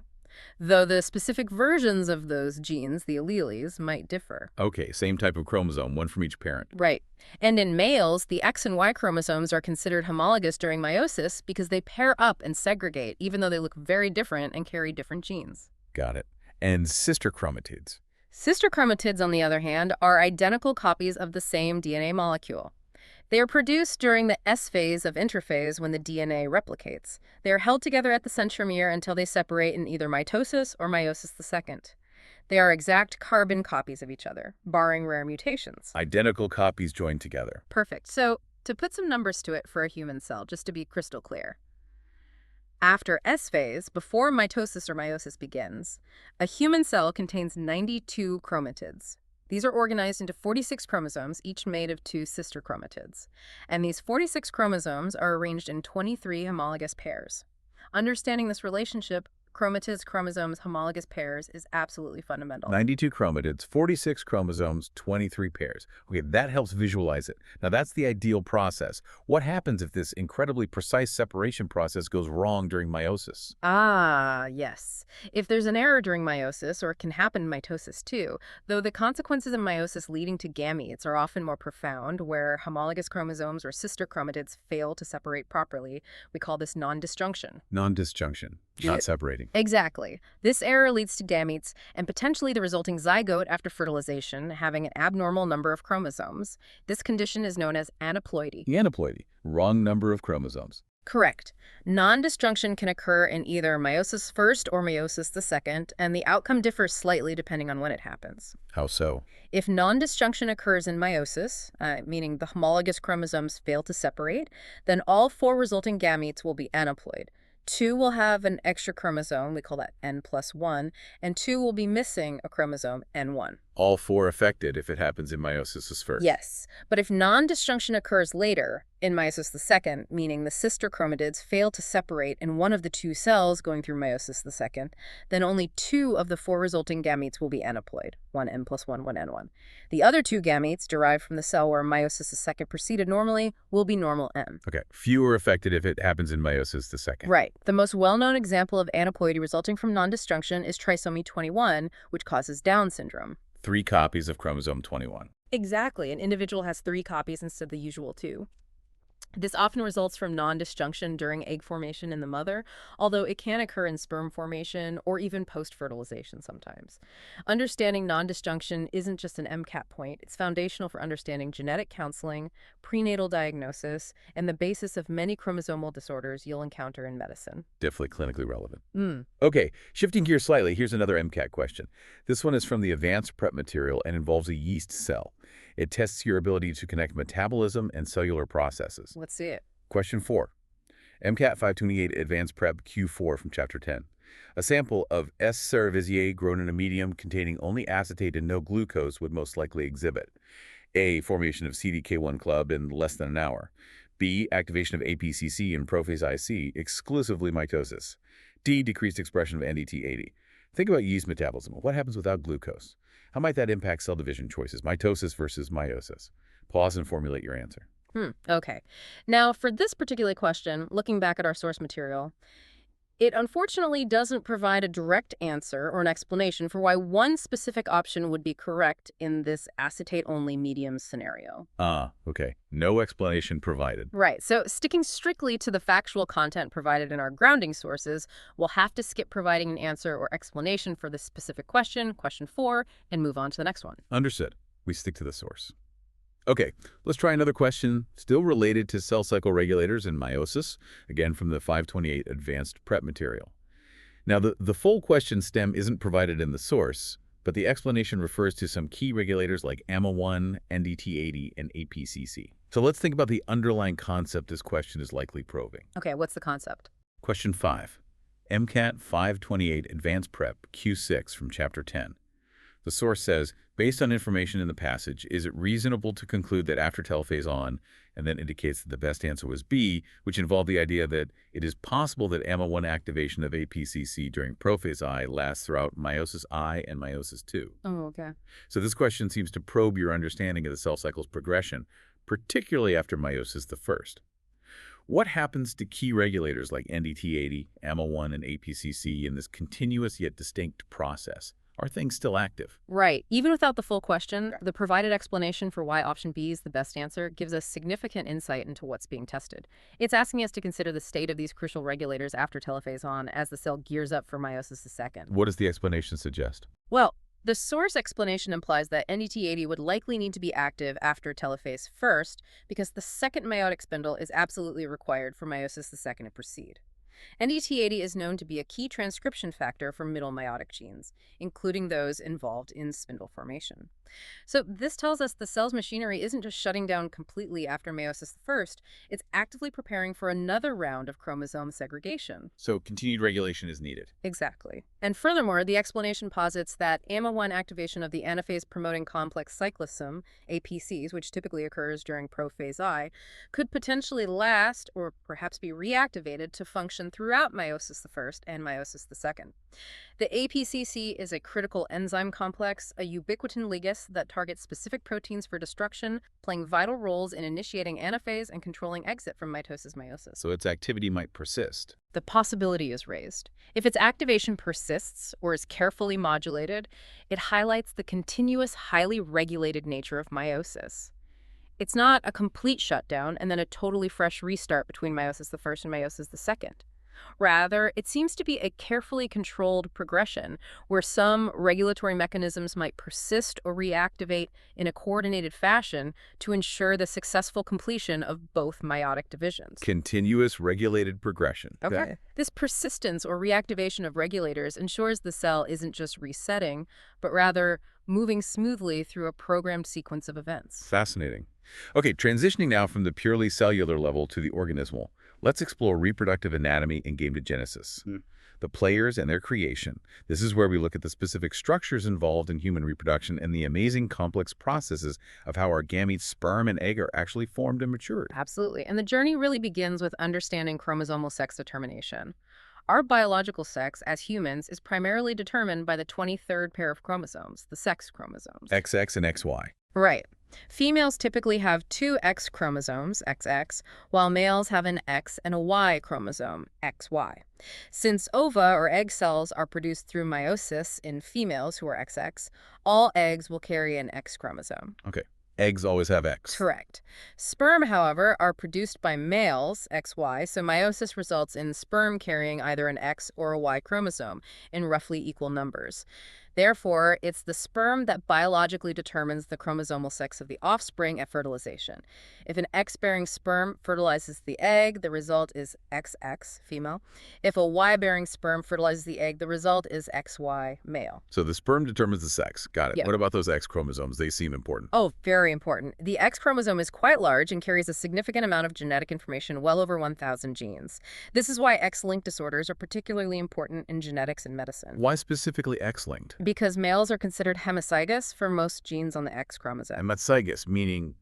Speaker 2: though the specific versions of those genes, the alleles, might differ.
Speaker 1: Okay, same type of chromosome, one from each parent.
Speaker 2: Right. And in males, the X and Y chromosomes are considered homologous during meiosis because they pair up and segregate, even though they look very different and carry different genes.
Speaker 1: Got it. And sister chromatids.
Speaker 2: Sister chromatids, on the other hand, are identical copies of the same DNA molecule. They are produced during the S phase of interphase when the DNA replicates. They are held together at the centromere until they separate in either mitosis or meiosis II. They are exact carbon copies of each other, barring rare mutations.
Speaker 1: Identical copies joined together.
Speaker 2: Perfect. So, to put some numbers to it for a human cell, just to be crystal clear. After S phase, before mitosis or meiosis begins, a human cell contains 92 chromatids. These are organized into 46 chromosomes, each made of 2 sister chromatids. And these 46 chromosomes are arranged in 23 homologous pairs. Understanding this relationship, chromatids, chromosomes, homologous pairs, is absolutely fundamental.
Speaker 1: 92 chromatids, 46 chromosomes, 23 pairs. Okay, that helps visualize it. Now, that's the ideal process. What happens if this incredibly precise separation process goes wrong during meiosis?
Speaker 2: Ah, yes. If there's an error during meiosis, or it can happen in mitosis too, though the consequences of meiosis leading to gametes are often more profound, where homologous chromosomes or sister chromatids fail to separate properly, we call this non-disjunction.
Speaker 1: Non-disjunction, not separating.
Speaker 2: Exactly. This error leads to gametes and potentially the resulting zygote after fertilization having an abnormal number of chromosomes. This condition is known as aneuploidy.
Speaker 1: Aneuploidy, wrong number of chromosomes.
Speaker 2: Correct. Non-disjunction can occur in either meiosis I or meiosis II, and the outcome differs slightly depending on when it happens.
Speaker 1: How so?
Speaker 2: If non-disjunction occurs in meiosis, meaning the homologous chromosomes fail to separate, then all 4 resulting gametes will be aneuploid. 2 will have an extra chromosome, we call that N+1, and 2 will be missing a chromosome, N1.
Speaker 1: All 4 affected if it happens in meiosis first.
Speaker 2: Yes, but if non-disjunction occurs later, in meiosis II, meaning the sister chromatids fail to separate in one of the 2 cells going through meiosis II, then only 2 of the 4 resulting gametes will be aneuploid, one N+1, one N1. The other 2 gametes, derived from the cell where meiosis II proceeded normally, will be normal M.
Speaker 1: Okay, fewer affected if it happens in meiosis II.
Speaker 2: Right. The most well-known example of aneuploidy resulting from non-disjunction is trisomy 21, which causes Down syndrome.
Speaker 1: 3 copies of chromosome 21.
Speaker 2: Exactly. An individual has 3 copies instead of the usual 2. This often results from non-disjunction during egg formation in the mother, although it can occur in sperm formation or even post-fertilization sometimes. Understanding non-disjunction isn't just an MCAT point. It's foundational for understanding genetic counseling, prenatal diagnosis, and the basis of many chromosomal disorders you'll encounter in medicine.
Speaker 1: Definitely clinically relevant. Okay, shifting gears slightly, here's another MCAT question. This one is from the advanced prep material and involves a yeast cell. It tests your ability to connect metabolism and cellular processes.
Speaker 2: Let's see it.
Speaker 1: Question 4. MCAT 528 Advanced Prep Q4 from Chapter 10. A sample of S. cerevisiae grown in a medium containing only acetate and no glucose would most likely exhibit A. Formation of CDK1 club in less than an hour. B. Activation of APCC in prophase IC, exclusively mitosis. D. Decreased expression of NDT80. Think about yeast metabolism. What happens without glucose? How might that impact cell division choices, mitosis versus meiosis? Pause and formulate your answer.
Speaker 2: Okay. Now, for this particular question, looking back at our source material, it unfortunately doesn't provide a direct answer or an explanation for why one specific option would be correct in this acetate-only medium scenario.
Speaker 1: Okay. No explanation provided.
Speaker 2: Right. So sticking strictly to the factual content provided in our grounding sources, we'll have to skip providing an answer or explanation for this specific question, question 4, and move on to the next one.
Speaker 1: Understood. We stick to the source. Okay, let's try another question, still related to cell cycle regulators and meiosis, again from the 528 Advanced Prep material. Now, the full question stem isn't provided in the source, but the explanation refers to some key regulators like AMA1, NDT80, and APCC. So let's think about the underlying concept this question is likely probing.
Speaker 2: Okay, what's the concept?
Speaker 1: Question 5. MCAT 528 Advanced Prep Q6 from Chapter 10. The source says, based on information in the passage, is it reasonable to conclude that after telophase on, and then indicates that the best answer was B, which involved the idea that it is possible that AMA1 activation of APCC during prophase I lasts throughout meiosis I and meiosis II.
Speaker 2: Oh, okay.
Speaker 1: So this question seems to probe your understanding of the cell cycle's progression, particularly after meiosis I. What happens to key regulators like NDT80, AMA1, and APCC in this continuous yet distinct process? Are things still active?
Speaker 2: Right. Even without the full question, the provided explanation for why option B is the best answer gives us significant insight into what's being tested. It's asking us to consider the state of these crucial regulators after telophase on as the cell gears up for meiosis II.
Speaker 1: What does the explanation suggest?
Speaker 2: Well, the source explanation implies that NDT80 would likely need to be active after telophase first because the second meiotic spindle is absolutely required for meiosis II to proceed. NDT80 is known to be a key transcription factor for middle meiotic genes, including those involved in spindle formation. So this tells us the cell's machinery isn't just shutting down completely after meiosis I, it's actively preparing for another round of chromosome segregation.
Speaker 1: So continued regulation is needed.
Speaker 2: Exactly. And furthermore, the explanation posits that AMA1 activation of the anaphase-promoting complex cyclosome, APCs, which typically occurs during prophase I, could potentially last or perhaps be reactivated to function throughout meiosis I and meiosis II. The APCC is a critical enzyme complex, a ubiquitin ligase that targets specific proteins for destruction, playing vital roles in initiating anaphase and controlling exit from mitosis meiosis.
Speaker 1: So its activity might persist.
Speaker 2: The possibility is raised. If its activation persists or is carefully modulated, it highlights the continuous, highly regulated nature of meiosis. It's not a complete shutdown and then a totally fresh restart between meiosis I and meiosis II. Rather, it seems to be a carefully controlled progression where some regulatory mechanisms might persist or reactivate in a coordinated fashion to ensure the successful completion of both meiotic divisions.
Speaker 1: Continuous regulated progression.
Speaker 2: Okay. This persistence or reactivation of regulators ensures the cell isn't just resetting, but rather moving smoothly through a programmed sequence of events.
Speaker 1: Fascinating. Okay, transitioning now from the purely cellular level to the organismal, let's explore reproductive anatomy and gametegenesis. The players and their creation. This is where we look at the specific structures involved in human reproduction and the amazing complex processes of how our gametes, sperm and egg, are actually formed and matured.
Speaker 2: Absolutely. And the journey really begins with understanding chromosomal sex determination. Our biological sex as humans is primarily determined by the 23rd pair of chromosomes, the sex chromosomes.
Speaker 1: XX and XY.
Speaker 2: Right. Females typically have two X chromosomes, XX, while males have an X and a Y chromosome, XY. Since ova or egg cells are produced through meiosis in females who are XX, all eggs will carry an X chromosome.
Speaker 1: Okay. Eggs always have X.
Speaker 2: Correct. Sperm, however, are produced by males, XY, so meiosis results in sperm carrying either an X or a Y chromosome in roughly equal numbers. Therefore, it's the sperm that biologically determines the chromosomal sex of the offspring at fertilization. If an X-bearing sperm fertilizes the egg, the result is XX, female. If a Y-bearing sperm fertilizes the egg, the result is XY, male.
Speaker 1: So the sperm determines the sex. Got it.
Speaker 2: Yeah.
Speaker 1: What about those X chromosomes? They seem important.
Speaker 2: Oh, very important. The X chromosome is quite large and carries a significant amount of genetic information, well over 1,000 genes. This is why X-linked disorders are particularly important in genetics and medicine.
Speaker 1: Why specifically X-linked?
Speaker 2: Because males are considered homozygous for most genes on the X chromosome.
Speaker 1: And mezygous, meaning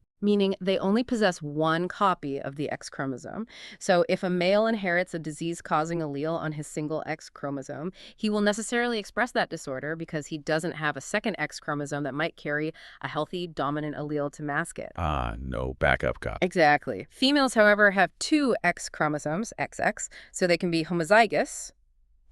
Speaker 2: They only possess one copy of the X chromosome. So if a male inherits a disease-causing allele on his single X chromosome, he will necessarily express that disorder because he doesn't have a second X chromosome that might carry a healthy dominant allele to mask it.
Speaker 1: no backup copy.
Speaker 2: Exactly. Females, however, have two X chromosomes, XX, so they can be homozygous,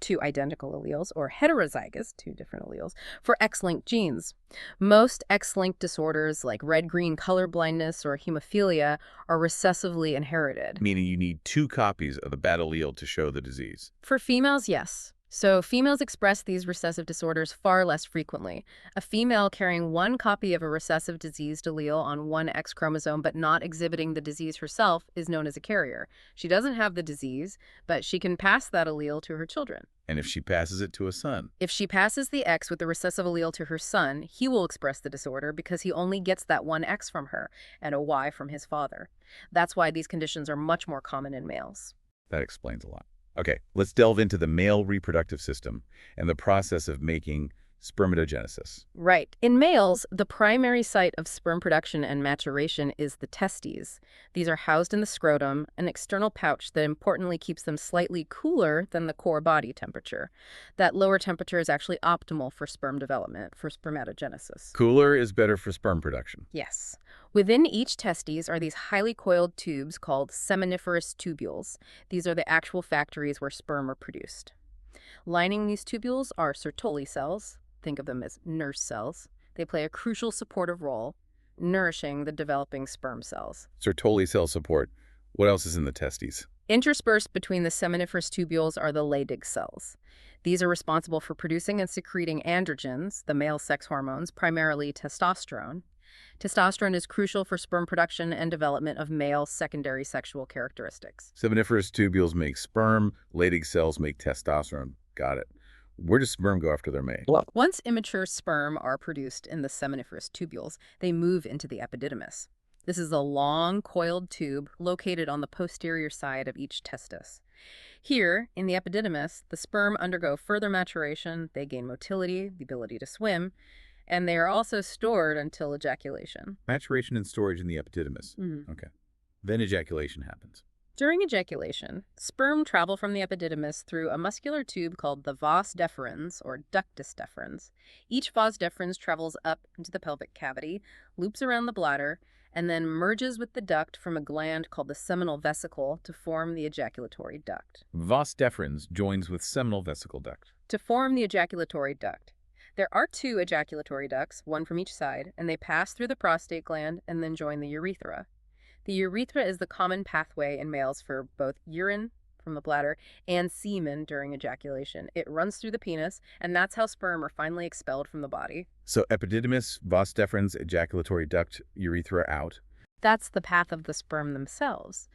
Speaker 2: two identical alleles, or heterozygous, two different alleles, for X-linked genes. Most X-linked disorders like red-green color blindness or hemophilia are recessively inherited.
Speaker 1: Meaning you need two copies of the bad allele to show the disease.
Speaker 2: For females, yes. So females express these recessive disorders far less frequently. A female carrying one copy of a recessive diseased allele on one X chromosome but not exhibiting the disease herself is known as a carrier. She doesn't have the disease, but she can pass that allele to her children.
Speaker 1: And if she passes it to a son?
Speaker 2: If she passes the X with the recessive allele to her son, he will express the disorder because he only gets that one X from her and a Y from his father. That's why these conditions are much more common in males.
Speaker 1: That explains a lot. Okay, let's delve into the male reproductive system and the process of making Spermatogenesis.
Speaker 2: Right. In males, the primary site of sperm production and maturation is the testes. These are housed in the scrotum, an external pouch that importantly keeps them slightly cooler than the core body temperature. That lower temperature is actually optimal for sperm development, for spermatogenesis.
Speaker 1: Cooler is better for sperm production.
Speaker 2: Yes. Within each testes are these highly coiled tubes called seminiferous tubules. These are the actual factories where sperm are produced. Lining these tubules are Sertoli cells. Think of them as nurse cells. They play a crucial supportive role, nourishing the developing sperm cells.
Speaker 1: Sertoli cell support. What else is in the testes?
Speaker 2: Interspersed between the seminiferous tubules are the Leydig cells. These are responsible for producing and secreting androgens, the male sex hormones, primarily testosterone. Testosterone is crucial for sperm production and development of male secondary sexual characteristics.
Speaker 1: Seminiferous tubules make sperm, Leydig cells make testosterone. Got it. Where does sperm go after they're made?
Speaker 2: Once immature sperm are produced in the seminiferous tubules, they move into the epididymis. This is a long, coiled tube located on the posterior side of each testis. Here, in the epididymis, the sperm undergo further maturation, they gain motility, the ability to swim, and they are also stored until ejaculation.
Speaker 1: Maturation and storage in the epididymis. Okay. Then ejaculation happens.
Speaker 2: During ejaculation, sperm travel from the epididymis through a muscular tube called the vas deferens, or ductus deferens. Each vas deferens travels up into the pelvic cavity, loops around the bladder, and then merges with the duct from a gland called the seminal vesicle to form the ejaculatory duct.
Speaker 1: Vas deferens joins with seminal vesicle duct.
Speaker 2: To form the ejaculatory duct, there are two ejaculatory ducts, one from each side, and they pass through the prostate gland and then join the urethra. The urethra is the common pathway in males for both urine from the bladder and semen during ejaculation. It runs through the penis, and that's how sperm are finally expelled from the body.
Speaker 1: So epididymis, vas deferens, ejaculatory duct, urethra out.
Speaker 2: That's the path of the sperm themselves.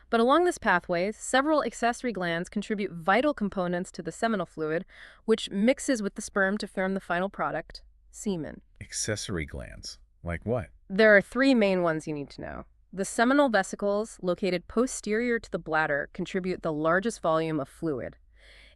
Speaker 2: But along this pathway, several accessory glands contribute vital components to the seminal fluid, which mixes with the sperm to form the final product, semen.
Speaker 1: Accessory glands? Like what?
Speaker 2: There are three main ones you need to know. The seminal vesicles, located posterior to the bladder, contribute the largest volume of fluid.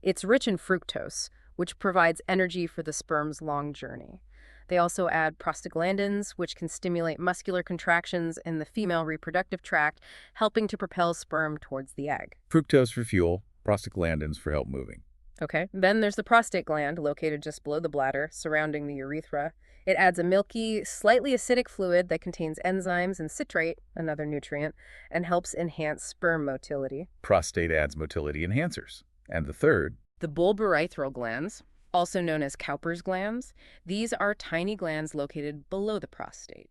Speaker 2: It's rich in fructose, which provides energy for the sperm's long journey. They also add prostaglandins, which can stimulate muscular contractions in the female reproductive tract, helping to propel sperm towards the egg.
Speaker 1: Fructose for fuel, prostaglandins for help moving.
Speaker 2: Okay, then there's the prostate gland, located just below the bladder, surrounding the urethra. It adds a milky, slightly acidic fluid that contains enzymes and citrate, another nutrient, and helps enhance sperm motility.
Speaker 1: Prostate adds motility enhancers. And the third?
Speaker 2: The bulbourethral glands, also known as Cowper's glands. These are tiny glands located below the prostate.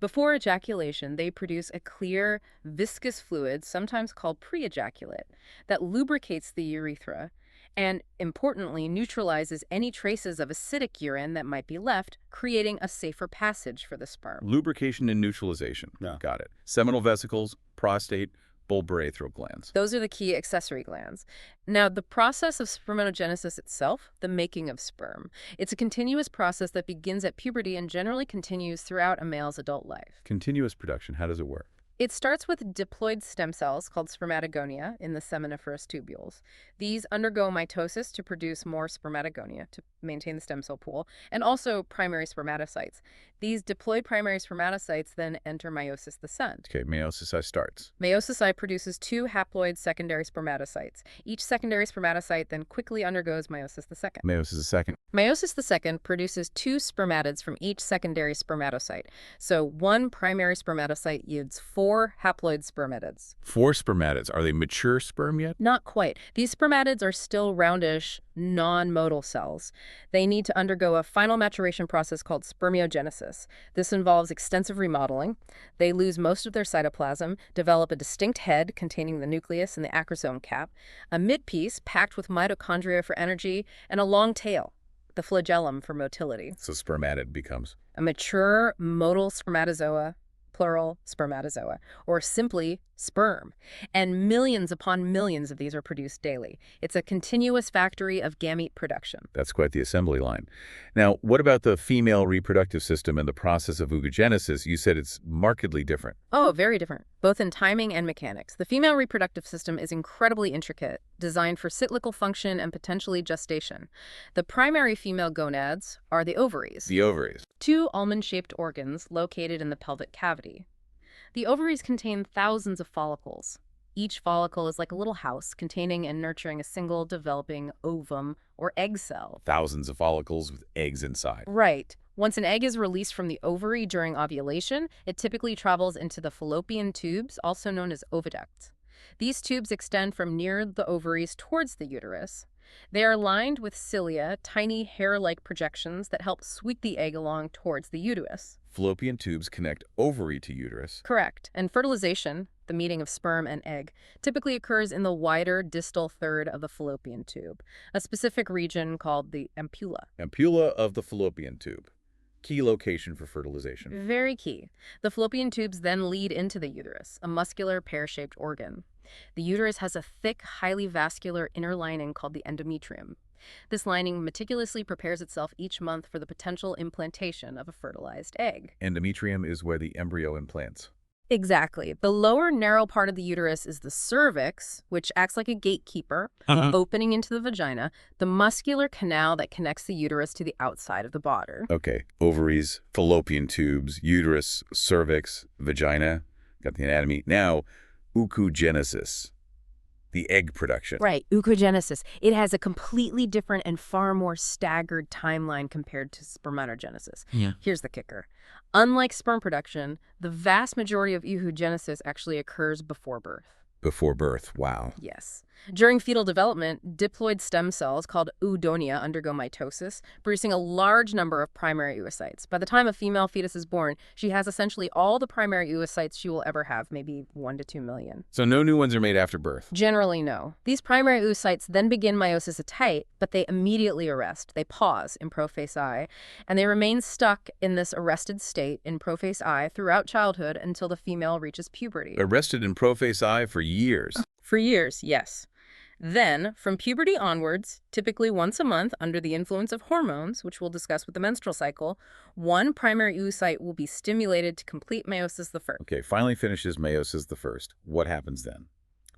Speaker 2: Before ejaculation, they produce a clear, viscous fluid, sometimes called pre-ejaculate, that lubricates the urethra and, importantly, neutralizes any traces of acidic urine that might be left, creating a safer passage for the sperm.
Speaker 1: Lubrication and neutralization. Yeah. Got it. Seminal vesicles, prostate, bulbourethral glands.
Speaker 2: Those are the key accessory glands. Now, the process of spermatogenesis itself, the making of sperm, it's a continuous process that begins at puberty and generally continues throughout a male's adult life.
Speaker 1: Continuous production, how does it work?
Speaker 2: It starts with diploid stem cells called spermatogonia in the seminiferous tubules. These undergo mitosis to produce more spermatogonia to maintain the stem cell pool, and also primary spermatocytes. These diploid primary spermatocytes then enter Meiosis II.
Speaker 1: Okay, Meiosis I starts.
Speaker 2: Meiosis I produces two haploid secondary spermatocytes. Each secondary spermatocyte then quickly undergoes Meiosis II.
Speaker 1: Meiosis II.
Speaker 2: Meiosis II produces two spermatids from each secondary spermatocyte. So one primary spermatocyte yields four haploid spermatids.
Speaker 1: Four spermatids. Are they mature sperm yet?
Speaker 2: Not quite. These spermatids are still roundish, non-motile cells. They need to undergo a final maturation process called spermiogenesis. This involves extensive remodeling. They lose most of their cytoplasm, develop a distinct head containing the nucleus and the acrosome cap, a midpiece packed with mitochondria for energy, and a long tail, the flagellum for motility.
Speaker 1: So spermatid becomes?
Speaker 2: A mature, motile spermatozoa, plural, spermatozoa, or simply sperm. And millions upon millions of these are produced daily. It's a continuous factory of gamete production.
Speaker 1: That's quite the assembly line. Now, what about the female reproductive system and the process of oogogenesis? You said it's markedly different.
Speaker 2: Oh, very different, both in timing and mechanics. The female reproductive system is incredibly intricate, designed for cyclical function and potentially gestation. The primary female gonads are the ovaries.
Speaker 1: The ovaries.
Speaker 2: Two almond-shaped organs located in the pelvic cavity. The ovaries contain thousands of follicles. Each follicle is like a little house containing and nurturing a single developing ovum or egg cell.
Speaker 1: Thousands of follicles with eggs inside.
Speaker 2: Right. Once an egg is released from the ovary during ovulation, it typically travels into the fallopian tubes, also known as oviducts. These tubes extend from near the ovaries towards the uterus. They are lined with cilia, tiny hair-like projections that help sweep the egg along towards the uterus.
Speaker 1: Fallopian tubes connect ovary to uterus.
Speaker 2: Correct. And fertilization, the meeting of sperm and egg, typically occurs in the wider distal third of the fallopian tube, a specific region called the ampulla.
Speaker 1: Ampulla of the fallopian tube. Key location for fertilization.
Speaker 2: Very key. The fallopian tubes then lead into the uterus, a muscular pear-shaped organ. The uterus has a thick, highly vascular inner lining called the endometrium. This lining meticulously prepares itself each month for the potential implantation of a fertilized egg.
Speaker 1: Endometrium is where the embryo implants.
Speaker 2: Exactly. The lower narrow part of the uterus is the cervix, which acts like a gatekeeper, opening into the vagina, the muscular canal that connects the uterus to the outside of the body.
Speaker 1: Okay, ovaries, fallopian tubes, uterus, cervix, vagina. Got the anatomy. Now, oogogenesis, the egg production.
Speaker 2: Right, oogogenesis. It has a completely different and far more staggered timeline compared to spermatogenesis.
Speaker 1: Yeah.
Speaker 2: Here's the kicker. Unlike sperm production, the vast majority of oogogenesis actually occurs before birth.
Speaker 1: Before birth, wow.
Speaker 2: Yes. During fetal development, diploid stem cells called oodonia undergo mitosis, producing a large number of primary oocytes. By the time a female fetus is born, she has essentially all the primary oocytes she will ever have, maybe 1 to 2 million.
Speaker 1: So no new ones are made after birth?
Speaker 2: Generally, no. These primary oocytes then begin meiosis I, but they immediately arrest. They pause in prophase I, and they remain stuck in this arrested state in prophase I throughout childhood until the female reaches puberty.
Speaker 1: Arrested in prophase I for years.
Speaker 2: For years, yes. Then, from puberty onwards, typically once a month under the influence of hormones, which we'll discuss with the menstrual cycle, one primary oocyte will be stimulated to complete meiosis I.
Speaker 1: Okay, finally finishes meiosis I. What happens then?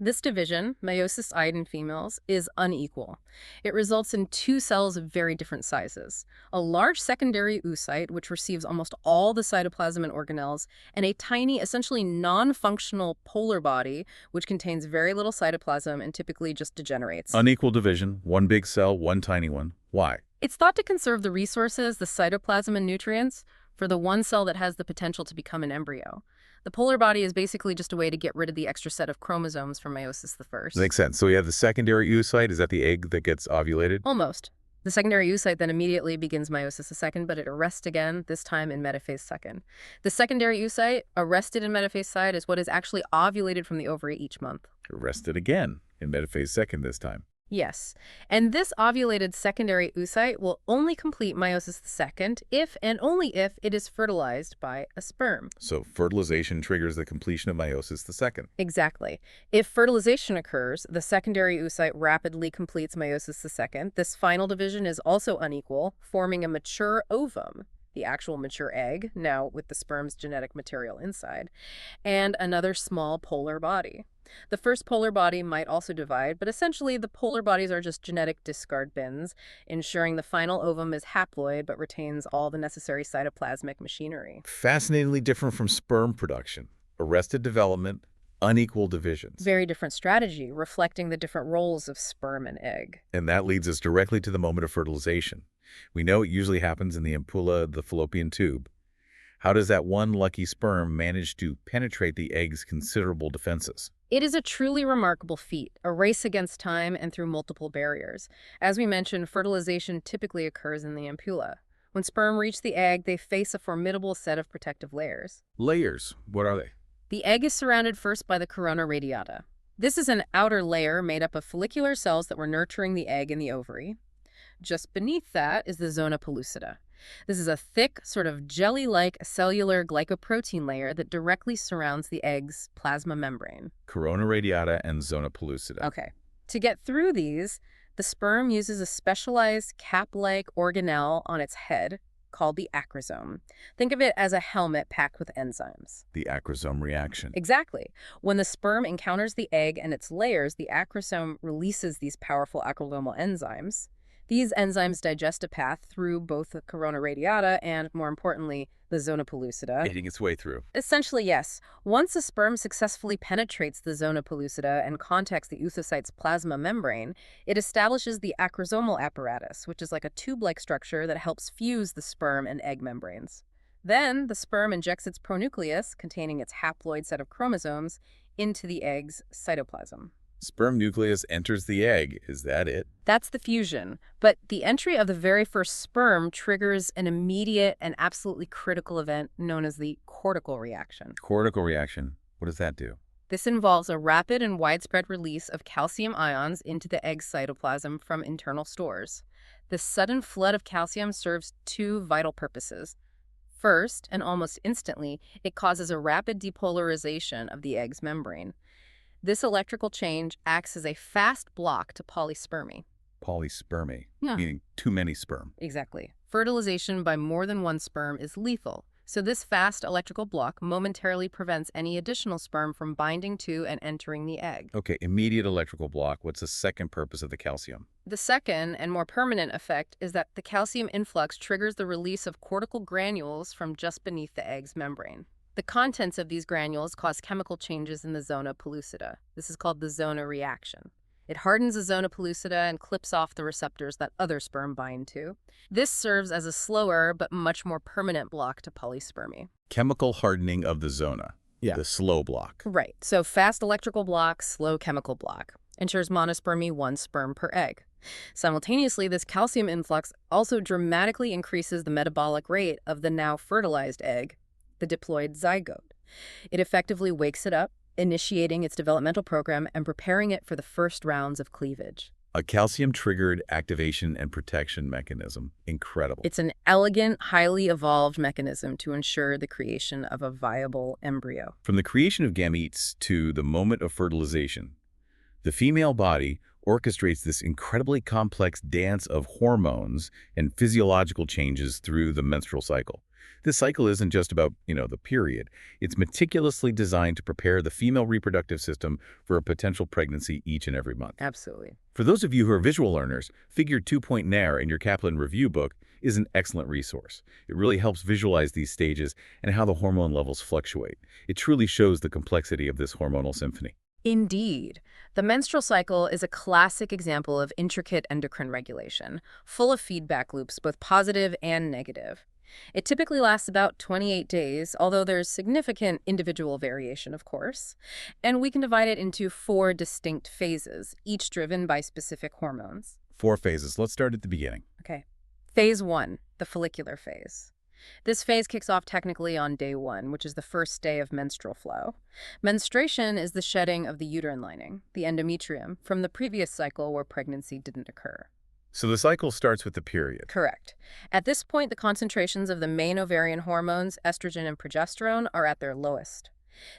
Speaker 2: This division, meiosis I in females, is unequal. It results in 2 cells of very different sizes. A large secondary oocyte, which receives almost all the cytoplasm and organelles, and a tiny, essentially non-functional polar body, which contains very little cytoplasm and typically just degenerates.
Speaker 1: Unequal division, one big cell, one tiny one. Why?
Speaker 2: It's thought to conserve the resources, the cytoplasm and nutrients, for the one cell that has the potential to become an embryo. The polar body is basically just a way to get rid of the extra set of chromosomes from meiosis I.
Speaker 1: Makes sense. So we have the secondary oocyte. Is that the egg that gets ovulated?
Speaker 2: Almost. The secondary oocyte then immediately begins meiosis II, but it arrests again, this time in metaphase II. The secondary oocyte, arrested in metaphase II, is what is actually ovulated from the ovary each month.
Speaker 1: Arrested again in metaphase II this time.
Speaker 2: Yes. And this ovulated secondary oocyte will only complete meiosis II if and only if it is fertilized by a sperm.
Speaker 1: So fertilization triggers the completion of meiosis II.
Speaker 2: Exactly. If fertilization occurs, the secondary oocyte rapidly completes meiosis II. This final division is also unequal, forming a mature ovum, the actual mature egg, now with the sperm's genetic material inside, and another small polar body. The first polar body might also divide, but essentially the polar bodies are just genetic discard bins, ensuring the final ovum is haploid but retains all the necessary cytoplasmic machinery.
Speaker 1: Fascinatingly different from sperm production. Arrested development, unequal divisions.
Speaker 2: Very different strategy, reflecting the different roles of sperm and egg.
Speaker 1: And that leads us directly to the moment of fertilization. We know it usually happens in the ampulla, the fallopian tube. How does that one lucky sperm manage to penetrate the egg's considerable defenses?
Speaker 2: It is a truly remarkable feat, a race against time and through multiple barriers. As we mentioned, fertilization typically occurs in the ampulla. When sperm reach the egg, they face a formidable set of protective layers.
Speaker 1: Layers, what are they?
Speaker 2: The egg is surrounded first by the corona radiata. This is an outer layer made up of follicular cells that were nurturing the egg in the ovary. Just beneath that is the zona pellucida. This is a thick, sort of jelly-like cellular glycoprotein layer that directly surrounds the egg's plasma membrane.
Speaker 1: Corona radiata and zona pellucida.
Speaker 2: Okay. To get through these, the sperm uses a specialized cap-like organelle on its head called the acrosome. Think of it as a helmet packed with enzymes.
Speaker 1: The acrosome reaction.
Speaker 2: Exactly. When the sperm encounters the egg and its layers, the acrosome releases these powerful acrosomal enzymes. These enzymes digest a path through both the corona radiata and, more importantly, the zona pellucida.
Speaker 1: Eating its way through.
Speaker 2: Essentially, yes. Once a sperm successfully penetrates the zona pellucida and contacts the oocyte's plasma membrane, it establishes the acrosomal apparatus, which is like a tube-like structure that helps fuse the sperm and egg membranes. Then, the sperm injects its pronucleus, containing its haploid set of chromosomes, into the egg's cytoplasm.
Speaker 1: Sperm nucleus enters the egg. Is that it?
Speaker 2: That's the fusion. But the entry of the very first sperm triggers an immediate and absolutely critical event known as the cortical reaction.
Speaker 1: Cortical reaction. What does that do?
Speaker 2: This involves a rapid and widespread release of calcium ions into the egg's cytoplasm from internal stores. This sudden flood of calcium serves two vital purposes. First, and almost instantly, it causes a rapid depolarization of the egg's membrane. This electrical change acts as a fast block to polyspermy.
Speaker 1: Polyspermy,
Speaker 2: Yeah.
Speaker 1: meaning too many sperm.
Speaker 2: Exactly. Fertilization by more than one sperm is lethal, so this fast electrical block momentarily prevents any additional sperm from binding to and entering the egg.
Speaker 1: Okay, immediate electrical block. What's the second purpose of the calcium?
Speaker 2: The second and more permanent effect is that the calcium influx triggers the release of cortical granules from just beneath the egg's membrane. The contents of these granules cause chemical changes in the zona pellucida. This is called the zona reaction. It hardens the zona pellucida and clips off the receptors that other sperm bind to. This serves as a slower but much more permanent block to polyspermy.
Speaker 1: Chemical hardening of the zona.
Speaker 2: Yeah.
Speaker 1: The slow block.
Speaker 2: Right. So fast electrical block, slow chemical block. Ensures monospermy, one sperm per egg. Simultaneously, this calcium influx also dramatically increases the metabolic rate of the now fertilized egg, the diploid zygote. It effectively wakes it up, initiating its developmental program and preparing it for the first rounds of cleavage.
Speaker 1: A calcium-triggered activation and protection mechanism. Incredible.
Speaker 2: It's an elegant, highly evolved mechanism to ensure the creation of a viable embryo.
Speaker 1: From the creation of gametes to the moment of fertilization, the female body orchestrates this incredibly complex dance of hormones and physiological changes through the menstrual cycle. This cycle isn't just about, the period. It's meticulously designed to prepare the female reproductive system for a potential pregnancy each and every month.
Speaker 2: Absolutely.
Speaker 1: For those of you who are visual learners, Figure 2.0 Nair in your Kaplan review book is an excellent resource. It really helps visualize these stages and how the hormone levels fluctuate. It truly shows the complexity of this hormonal symphony.
Speaker 2: Indeed. The menstrual cycle is a classic example of intricate endocrine regulation, full of feedback loops, both positive and negative. It typically lasts about 28 days, although there's significant individual variation, of course. And we can divide it into 4 distinct phases, each driven by specific hormones.
Speaker 1: 4 phases. Let's start at the beginning.
Speaker 2: Okay. Phase 1, the follicular phase. This phase kicks off technically on day 1, which is the first day of menstrual flow. Menstruation is the shedding of the uterine lining, the endometrium, from the previous cycle where pregnancy didn't occur.
Speaker 1: So the cycle starts with the period.
Speaker 2: Correct. At this point, the concentrations of the main ovarian hormones, estrogen and progesterone, are at their lowest.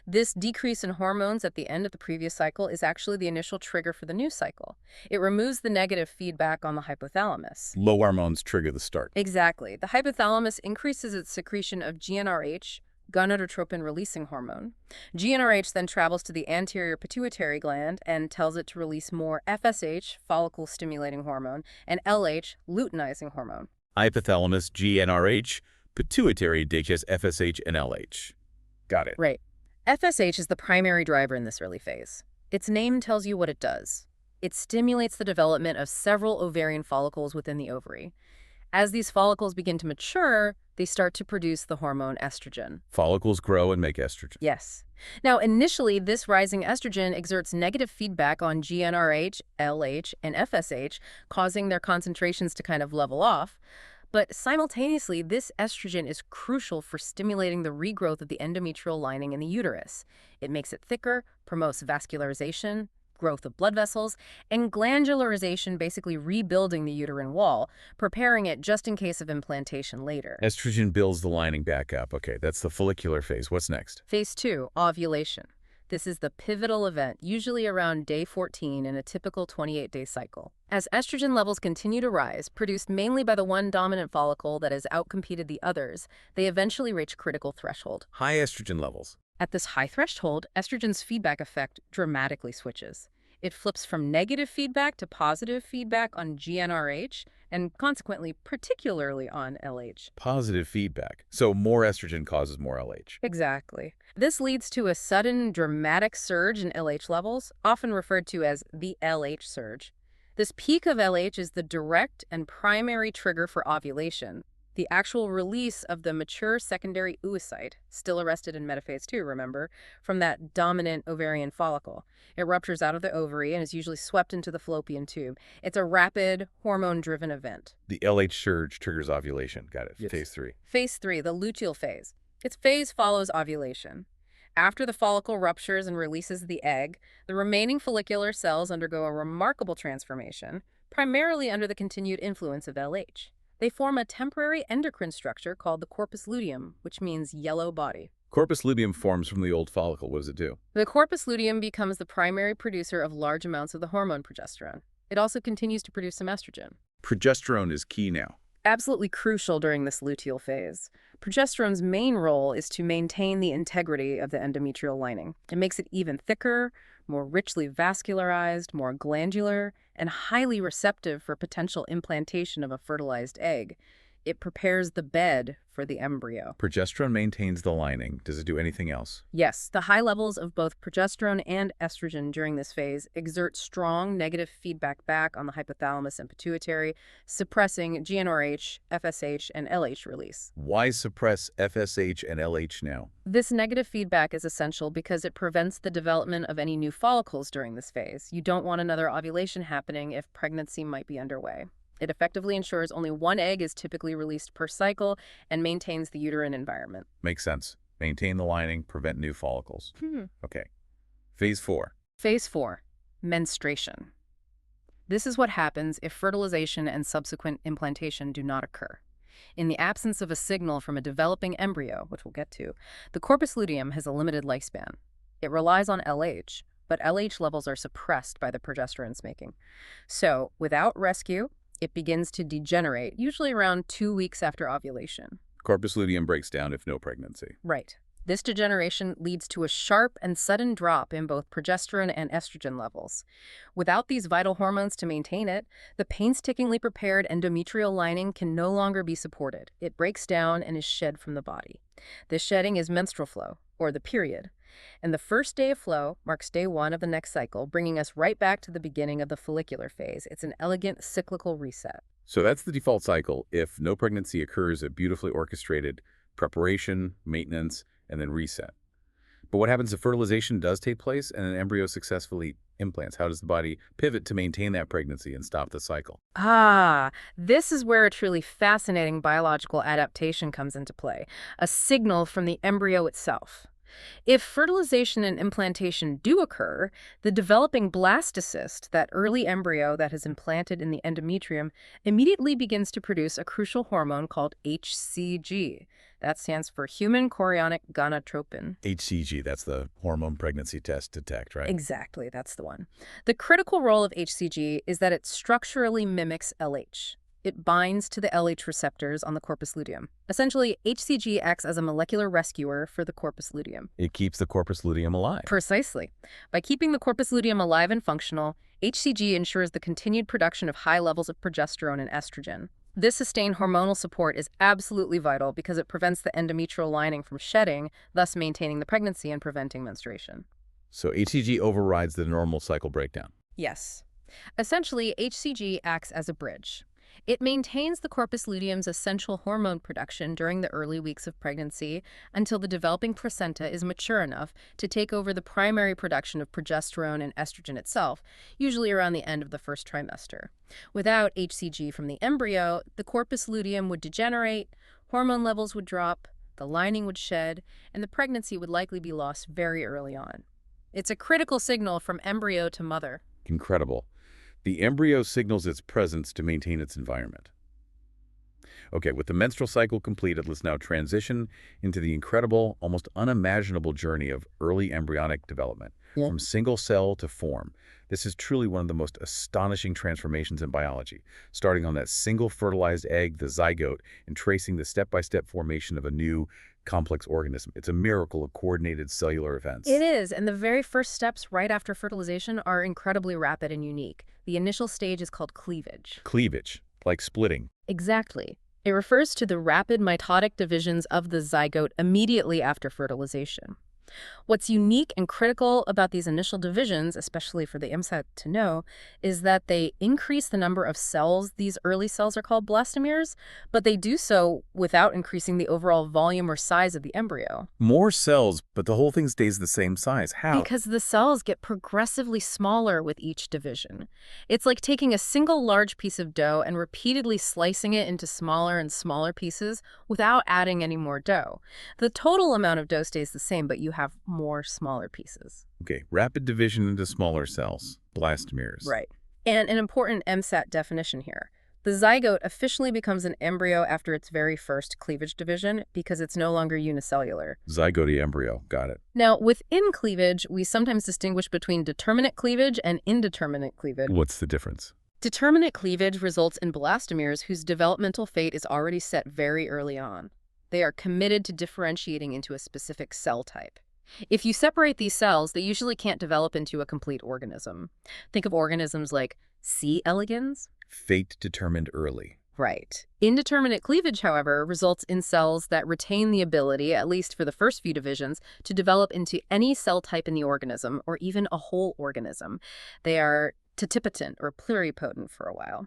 Speaker 2: This decrease in hormones at the end of the previous cycle is actually the initial trigger for the new cycle. It removes the negative feedback on the hypothalamus.
Speaker 1: Low hormones trigger the start.
Speaker 2: Exactly. The hypothalamus increases its secretion of GnRH, gonadotropin-releasing hormone. GnRH then travels to the anterior pituitary gland and tells it to release more FSH, follicle-stimulating hormone, and LH, luteinizing hormone.
Speaker 1: Hypothalamus, GnRH, pituitary digests FSH and LH. Got it.
Speaker 2: Right. FSH is the primary driver in this early phase. Its name tells you what it does. It stimulates the development of several ovarian follicles within the ovary. As these follicles begin to mature, they start to produce the hormone estrogen.
Speaker 1: Follicles grow and make estrogen.
Speaker 2: Yes. Now, initially, this rising estrogen exerts negative feedback on GnRH, LH, and FSH, causing their concentrations to kind of level off. But simultaneously, this estrogen is crucial for stimulating the regrowth of the endometrial lining in the uterus. It makes it thicker, promotes vascularization, growth of blood vessels, and glandularization, basically rebuilding the uterine wall, preparing it just in case of implantation later.
Speaker 1: Estrogen builds the lining back up. Okay, that's the follicular phase. What's next?
Speaker 2: Phase 2, ovulation. This is the pivotal event, usually around day 14 in a typical 28-day cycle. As estrogen levels continue to rise, produced mainly by the one dominant follicle that has outcompeted the others, they eventually reach critical threshold.
Speaker 1: High estrogen levels.
Speaker 2: At this high threshold, estrogen's feedback effect dramatically switches. It flips from negative feedback to positive feedback on GnRH, and consequently, particularly on LH.
Speaker 1: Positive feedback. So more estrogen causes more LH.
Speaker 2: Exactly. This leads to a sudden, dramatic surge in LH levels, often referred to as the LH surge. This peak of LH is the direct and primary trigger for ovulation, the actual release of the mature secondary oocyte, still arrested in metaphase 2, remember, from that dominant ovarian follicle. It ruptures out of the ovary and is usually swept into the fallopian tube. It's a rapid, hormone-driven event.
Speaker 1: The LH surge triggers ovulation. Got it.
Speaker 2: Yes.
Speaker 1: Phase 3.
Speaker 2: Phase 3, the luteal phase. Its phase follows ovulation. After the follicle ruptures and releases the egg, the remaining follicular cells undergo a remarkable transformation, primarily under the continued influence of LH. They form a temporary endocrine structure called the corpus luteum, which means yellow body.
Speaker 1: Corpus luteum forms from the old follicle. What does it do?
Speaker 2: The corpus luteum becomes the primary producer of large amounts of the hormone progesterone. It also continues to produce some estrogen.
Speaker 1: Progesterone is key now.
Speaker 2: Absolutely crucial during this luteal phase. Progesterone's main role is to maintain the integrity of the endometrial lining. It makes it even thicker, more richly vascularized, more glandular, and highly receptive for potential implantation of a fertilized egg. It prepares the bed for the embryo.
Speaker 1: Progesterone maintains the lining. Does it do anything else?
Speaker 2: Yes, the high levels of both progesterone and estrogen during this phase exert strong negative feedback back on the hypothalamus and pituitary, suppressing GnRH, FSH, and LH release.
Speaker 1: Why suppress FSH and LH now?
Speaker 2: This negative feedback is essential because it prevents the development of any new follicles during this phase. You don't want another ovulation happening if pregnancy might be underway. It effectively ensures only one egg is typically released per cycle and maintains the uterine environment.
Speaker 1: Makes sense. Maintain the lining, prevent new follicles. Okay. Phase 4.
Speaker 2: Phase 4, menstruation. This is what happens if fertilization and subsequent implantation do not occur. In the absence of a signal from a developing embryo, which we'll get to, the corpus luteum has a limited lifespan. It relies on LH, but LH levels are suppressed by the progesterone it's making. So, without rescue, it begins to degenerate, usually around 2 weeks after ovulation.
Speaker 1: Corpus luteum breaks down if no pregnancy.
Speaker 2: Right. This degeneration leads to a sharp and sudden drop in both progesterone and estrogen levels. Without these vital hormones to maintain it, the painstakingly prepared endometrial lining can no longer be supported. It breaks down and is shed from the body. This shedding is menstrual flow, or the period. And the first day of flow marks day 1 of the next cycle, bringing us right back to the beginning of the follicular phase. It's an elegant cyclical reset.
Speaker 1: So that's the default cycle. If no pregnancy occurs, a beautifully orchestrated preparation, maintenance, and then reset. But what happens if fertilization does take place and an embryo successfully implants? How does the body pivot to maintain that pregnancy and stop the cycle?
Speaker 2: This is where a truly fascinating biological adaptation comes into play, a signal from the embryo itself. If fertilization and implantation do occur, the developing blastocyst, that early embryo that has implanted in the endometrium, immediately begins to produce a crucial hormone called HCG. That stands for human chorionic gonadotropin.
Speaker 1: HCG, that's the hormone pregnancy test detect, right?
Speaker 2: Exactly, that's the one. The critical role of HCG is that it structurally mimics LH. It binds to the LH receptors on the corpus luteum. Essentially, HCG acts as a molecular rescuer for the corpus luteum.
Speaker 1: It keeps the corpus luteum alive.
Speaker 2: Precisely. By keeping the corpus luteum alive and functional, HCG ensures the continued production of high levels of progesterone and estrogen. This sustained hormonal support is absolutely vital because it prevents the endometrial lining from shedding, thus maintaining the pregnancy and preventing menstruation.
Speaker 1: So HCG overrides the normal cycle breakdown.
Speaker 2: Yes. Essentially, HCG acts as a bridge. It maintains the corpus luteum's essential hormone production during the early weeks of pregnancy until the developing placenta is mature enough to take over the primary production of progesterone and estrogen itself, usually around the end of the first trimester. Without HCG from the embryo, the corpus luteum would degenerate, hormone levels would drop, the lining would shed, and the pregnancy would likely be lost very early on. It's a critical signal from embryo to mother.
Speaker 1: Incredible. The embryo signals its presence to maintain its environment. Okay, with the menstrual cycle completed, let's now transition into the incredible, almost unimaginable journey of early embryonic development, from single cell to form. This is truly one of the most astonishing transformations in biology, starting on that single fertilized egg, the zygote, and tracing the step-by-step formation of a new, complex organism. It's a miracle of coordinated cellular events.
Speaker 2: It is, and the very first steps right after fertilization are incredibly rapid and unique. The initial stage is called cleavage.
Speaker 1: Cleavage, like splitting.
Speaker 2: Exactly. It refers to the rapid mitotic divisions of the zygote immediately after fertilization. What's unique and critical about these initial divisions, especially for the MCAT to know, is that they increase the number of cells. These early cells are called blastomeres, but they do so without increasing the overall volume or size of the embryo.
Speaker 1: More cells, but the whole thing stays the same size. How?
Speaker 2: Because the cells get progressively smaller with each division. It's like taking a single large piece of dough and repeatedly slicing it into smaller and smaller pieces without adding any more dough. The total amount of dough stays the same, but you have more smaller pieces.
Speaker 1: Okay, rapid division into smaller cells, blastomeres.
Speaker 2: Right. And an important MCAT definition here. The zygote officially becomes an embryo after its very first cleavage division because it's no longer unicellular.
Speaker 1: Zygote embryo, got it.
Speaker 2: Now, within cleavage, we sometimes distinguish between determinate cleavage and indeterminate cleavage.
Speaker 1: What's the difference?
Speaker 2: Determinate cleavage results in blastomeres whose developmental fate is already set very early on. They are committed to differentiating into a specific cell type. If you separate these cells, they usually can't develop into a complete organism. Think of organisms like C. elegans.
Speaker 1: Fate determined early.
Speaker 2: Right. Indeterminate cleavage, however, results in cells that retain the ability, at least for the first few divisions, to develop into any cell type in the organism, or even a whole organism. They are totipotent or pluripotent for a while.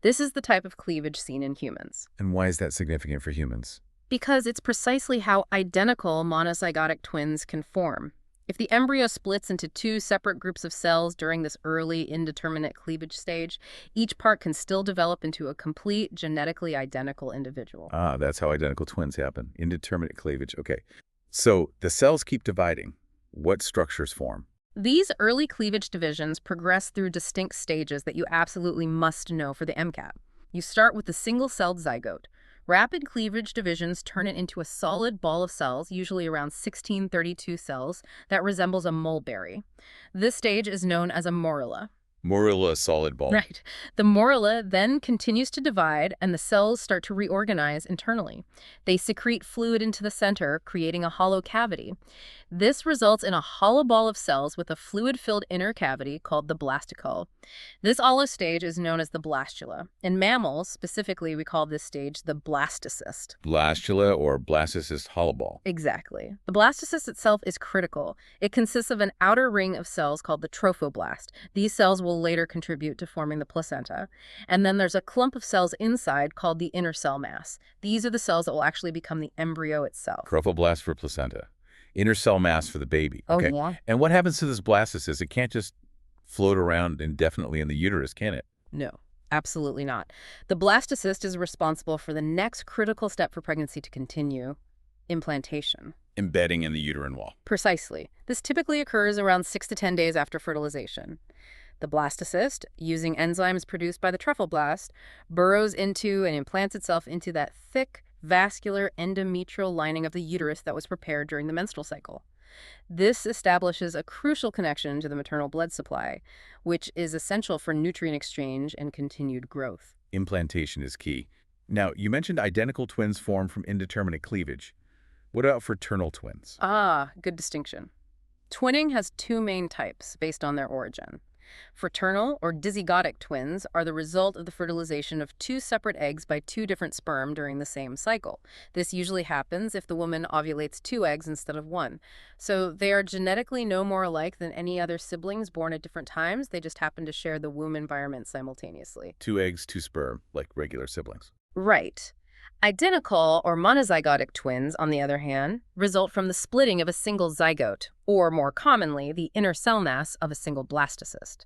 Speaker 2: This is the type of cleavage seen in humans.
Speaker 1: And why is that significant for humans?
Speaker 2: Because it's precisely how identical monozygotic twins can form. If the embryo splits into two separate groups of cells during this early indeterminate cleavage stage, each part can still develop into a complete genetically identical individual.
Speaker 1: Ah, that's how identical twins happen. Indeterminate cleavage. Okay. So the cells keep dividing. What structures form?
Speaker 2: These early cleavage divisions progress through distinct stages that you absolutely must know for the MCAT. You start with the single-celled zygote. Rapid cleavage divisions turn it into a solid ball of cells, usually around 1632 cells, that resembles a mulberry. This stage is known as a morula.
Speaker 1: Morula, solid ball.
Speaker 2: Right. The morula then continues to divide, and the cells start to reorganize internally. They secrete fluid into the center, creating a hollow cavity. This results in a hollow ball of cells with a fluid-filled inner cavity called the blasticle. This olive stage is known as the blastula. In mammals, specifically, we call this stage the blastocyst.
Speaker 1: Blastula or blastocyst hollow ball.
Speaker 2: Exactly. The blastocyst itself is critical. It consists of an outer ring of cells called the trophoblast. These cells will later contribute to forming the placenta. And then there's a clump of cells inside called the inner cell mass. These are the cells that will actually become the embryo itself.
Speaker 1: Trophoblast for placenta. Inner cell mass for the baby.
Speaker 2: Oh,
Speaker 1: Okay.
Speaker 2: yeah?
Speaker 1: And what happens to this blastocyst? It can't just float around indefinitely in the uterus, can it?
Speaker 2: No, absolutely not. The blastocyst is responsible for the next critical step for pregnancy to continue, implantation.
Speaker 1: Embedding in the uterine wall.
Speaker 2: Precisely. This typically occurs around 6 to 10 days after fertilization. The blastocyst, using enzymes produced by the trophoblast, burrows into and implants itself into that thick, vascular endometrial lining of the uterus that was prepared during the menstrual cycle. This establishes a crucial connection to the maternal blood supply, which is essential for nutrient exchange and continued growth.
Speaker 1: Implantation is key. Now, you mentioned identical twins form from indeterminate cleavage. What about fraternal twins?
Speaker 2: Ah, good distinction. Twinning has two main types based on their origin. Fraternal or dizygotic twins are the result of the fertilization of two separate eggs by two different sperm during the same cycle. This usually happens if the woman ovulates two eggs instead of one. So they are genetically no more alike than any other siblings born at different times. They just happen to share the womb environment simultaneously.
Speaker 1: 2 eggs, 2 sperm, like regular siblings.
Speaker 2: Right. Identical or monozygotic twins, on the other hand, result from the splitting of a single zygote, or more commonly, the inner cell mass of a single blastocyst.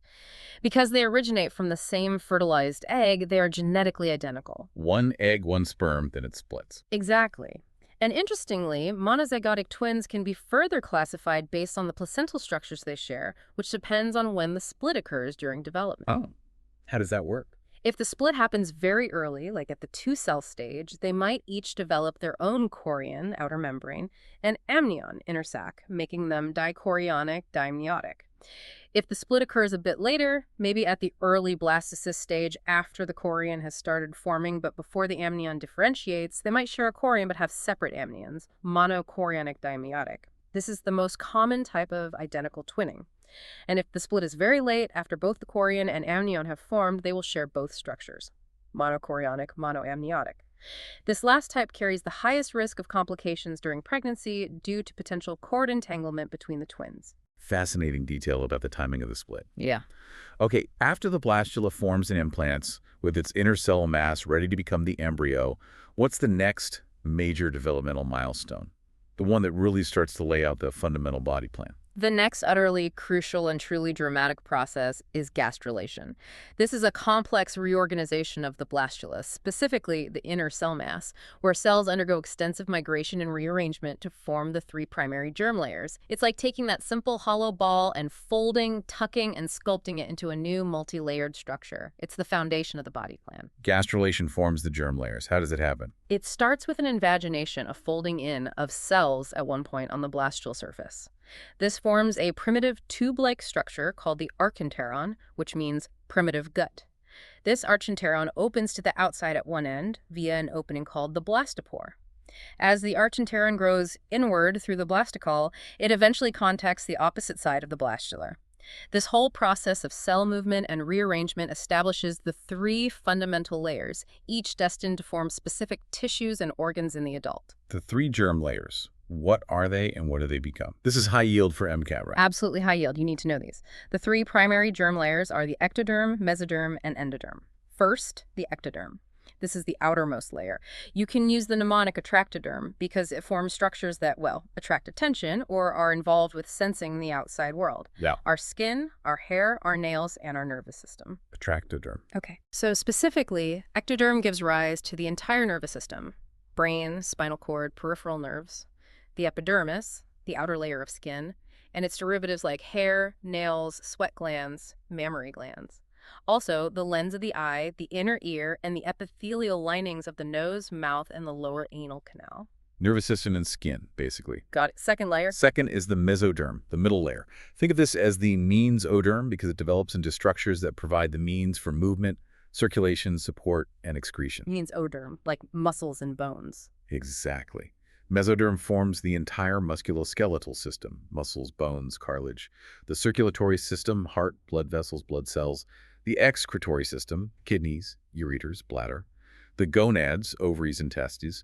Speaker 2: Because they originate from the same fertilized egg, they are genetically identical.
Speaker 1: 1 egg, 1 sperm, then it splits.
Speaker 2: Exactly. And interestingly, monozygotic twins can be further classified based on the placental structures they share, which depends on when the split occurs during development.
Speaker 1: Oh, how does that work?
Speaker 2: If the split happens very early, like at the two-cell stage, they might each develop their own chorion, outer membrane, and amnion, inner sac, making them dichorionic, diamniotic. If the split occurs a bit later, maybe at the early blastocyst stage after the chorion has started forming but before the amnion differentiates, they might share a chorion but have separate amnions, monochorionic diamniotic. This is the most common type of identical twinning. And if the split is very late, after both the chorion and amnion have formed, they will share both structures, monochorionic, monoamniotic. This last type carries the highest risk of complications during pregnancy due to potential cord entanglement between the twins.
Speaker 1: Fascinating detail about the timing of the split.
Speaker 2: Yeah.
Speaker 1: Okay, after the blastula forms and implants, with its inner cell mass ready to become the embryo, what's the next major developmental milestone? The one that really starts to lay out the fundamental body plan.
Speaker 2: The next utterly crucial and truly dramatic process is gastrulation. This is a complex reorganization of the blastula, specifically the inner cell mass, where cells undergo extensive migration and rearrangement to form the three primary germ layers. It's like taking that simple hollow ball and folding, tucking, and sculpting it into a new multi-layered structure. It's the foundation of the body plan.
Speaker 1: Gastrulation forms the germ layers. How does it happen?
Speaker 2: It starts with an invagination, a folding in of cells at one point on the blastule surface. This forms a primitive tube-like structure called the archenteron, which means primitive gut. This archenteron opens to the outside at one end via an opening called the blastopore. As the archenteron grows inward through the blastocoel, it eventually contacts the opposite side of the blastula. This whole process of cell movement and rearrangement establishes the three fundamental layers, each destined to form specific tissues and organs in the adult.
Speaker 1: The three germ layers. What are they and what do they become? This is high yield for MCAT, right?
Speaker 2: Absolutely high yield. You need to know these. The three primary germ layers are the ectoderm, mesoderm, and endoderm. First, the ectoderm. This is the outermost layer. You can use the mnemonic attractoderm because it forms structures that, well, attract attention or are involved with sensing the outside world.
Speaker 1: Yeah.
Speaker 2: Our skin, our hair, our nails, and our nervous system.
Speaker 1: Attractoderm.
Speaker 2: Okay. So specifically, ectoderm gives rise to the entire nervous system: brain, spinal cord, peripheral nerves, the epidermis, the outer layer of skin, and its derivatives like hair, nails, sweat glands, mammary glands. Also, the lens of the eye, the inner ear, and the epithelial linings of the nose, mouth, and the lower anal canal.
Speaker 1: Nervous system and skin, basically.
Speaker 2: Got it. Second layer.
Speaker 1: Second is the mesoderm, the middle layer. Think of this as the means-oderm because it develops into structures that provide the means for movement, circulation, support, and excretion.
Speaker 2: Means oderm, like muscles and bones.
Speaker 1: Exactly. Mesoderm forms the entire musculoskeletal system, muscles, bones, cartilage, the circulatory system, heart, blood vessels, blood cells, the excretory system, kidneys, ureters, bladder, the gonads, ovaries and testes,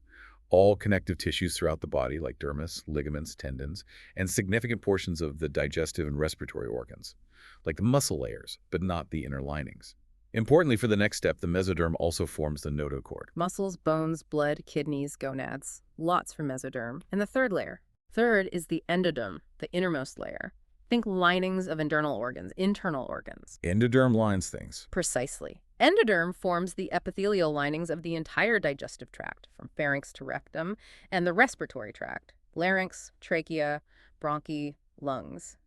Speaker 1: all connective tissues throughout the body like dermis, ligaments, tendons, and significant portions of the digestive and respiratory organs, like the muscle layers, but not the inner linings. Importantly, for the next step, the mesoderm also forms the notochord.
Speaker 2: Muscles, bones, blood, kidneys, gonads. Lots for mesoderm. And the third layer. Third is the endoderm, the innermost layer. Think linings of internal organs.
Speaker 1: Endoderm lines things.
Speaker 2: Precisely. Endoderm forms the epithelial linings of the entire digestive tract, from pharynx to rectum, and the respiratory tract, larynx, trachea, bronchi, lungs.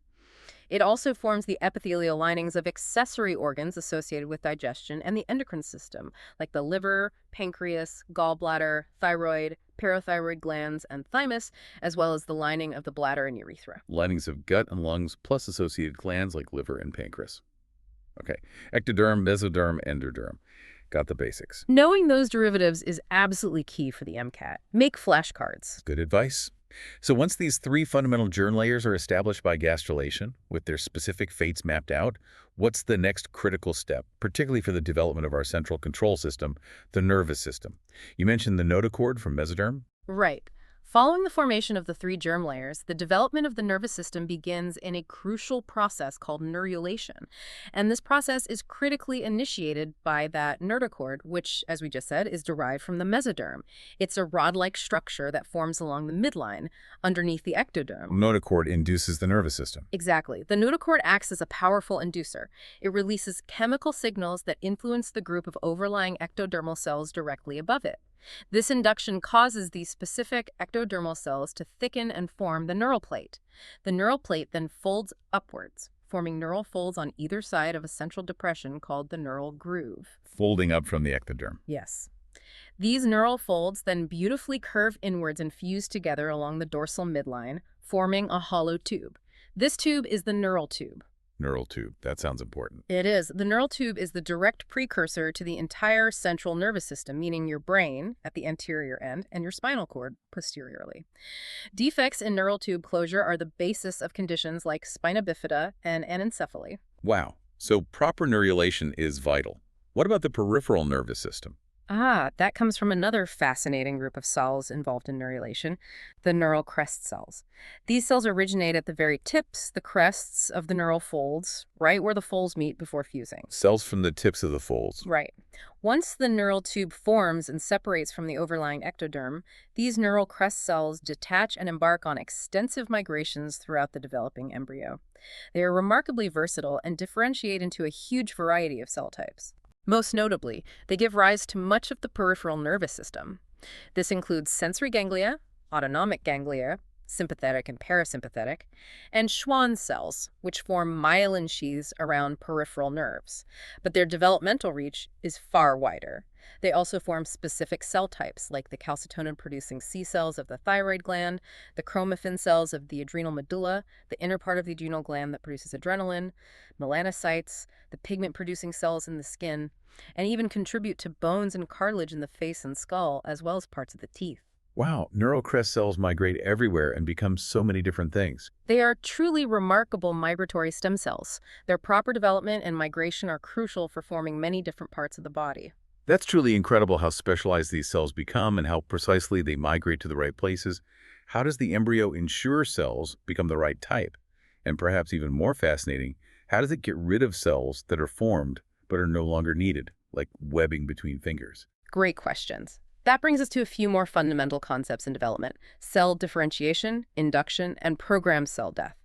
Speaker 2: It also forms the epithelial linings of accessory organs associated with digestion and the endocrine system, like the liver, pancreas, gallbladder, thyroid, parathyroid glands, and thymus, as well as the lining of the bladder and urethra.
Speaker 1: Linings of gut and lungs, plus associated glands like liver and pancreas. Okay, ectoderm, mesoderm, endoderm. Got the basics.
Speaker 2: Knowing those derivatives is absolutely key for the MCAT. Make flashcards.
Speaker 1: Good advice. So once these three fundamental germ layers are established by gastrulation, with their specific fates mapped out, what's the next critical step, particularly for the development of our central control system, the nervous system? You mentioned the notochord from mesoderm.
Speaker 2: Right. Following the formation of the three germ layers, the development of the nervous system begins in a crucial process called neurulation. And this process is critically initiated by that notochord, which, as we just said, is derived from the mesoderm. It's a rod-like structure that forms along the midline, underneath the ectoderm.
Speaker 1: Notochord induces the nervous system.
Speaker 2: Exactly. The notochord acts as a powerful inducer. It releases chemical signals that influence the group of overlying ectodermal cells directly above it. This induction causes these specific ectodermal cells to thicken and form the neural plate. The neural plate then folds upwards, forming neural folds on either side of a central depression called the neural groove.
Speaker 1: Folding up from the ectoderm.
Speaker 2: Yes. These neural folds then beautifully curve inwards and fuse together along the dorsal midline, forming a hollow tube. This tube is the neural tube.
Speaker 1: Neural tube. That sounds important.
Speaker 2: It is. The neural tube is the direct precursor to the entire central nervous system, meaning your brain at the anterior end and your spinal cord posteriorly. Defects in neural tube closure are the basis of conditions like spina bifida and anencephaly.
Speaker 1: Wow. So proper neurulation is vital. What about the peripheral nervous system?
Speaker 2: That comes from another fascinating group of cells involved in neurulation, the neural crest cells. These cells originate at the very tips, the crests of the neural folds, right where the folds meet before fusing.
Speaker 1: Cells from the tips of the folds.
Speaker 2: Right. Once the neural tube forms and separates from the overlying ectoderm, these neural crest cells detach and embark on extensive migrations throughout the developing embryo. They are remarkably versatile and differentiate into a huge variety of cell types. Most notably, they give rise to much of the peripheral nervous system. This includes sensory ganglia, autonomic ganglia, sympathetic and parasympathetic, and Schwann cells, which form myelin sheaths around peripheral nerves. But their developmental reach is far wider. They also form specific cell types, like the calcitonin-producing C cells of the thyroid gland, the chromaffin cells of the adrenal medulla, the inner part of the adrenal gland that produces adrenaline, melanocytes, the pigment-producing cells in the skin, and even contribute to bones and cartilage in the face and skull, as well as parts of the teeth.
Speaker 1: Wow, neural crest cells migrate everywhere and become so many different things.
Speaker 2: They are truly remarkable migratory stem cells. Their proper development and migration are crucial for forming many different parts of the body.
Speaker 1: That's truly incredible how specialized these cells become and how precisely they migrate to the right places. How does the embryo ensure cells become the right type? And perhaps even more fascinating, how does it get rid of cells that are formed but are no longer needed, like webbing between fingers?
Speaker 2: Great questions. That brings us to a few more fundamental concepts in development: cell differentiation, induction, and programmed cell death.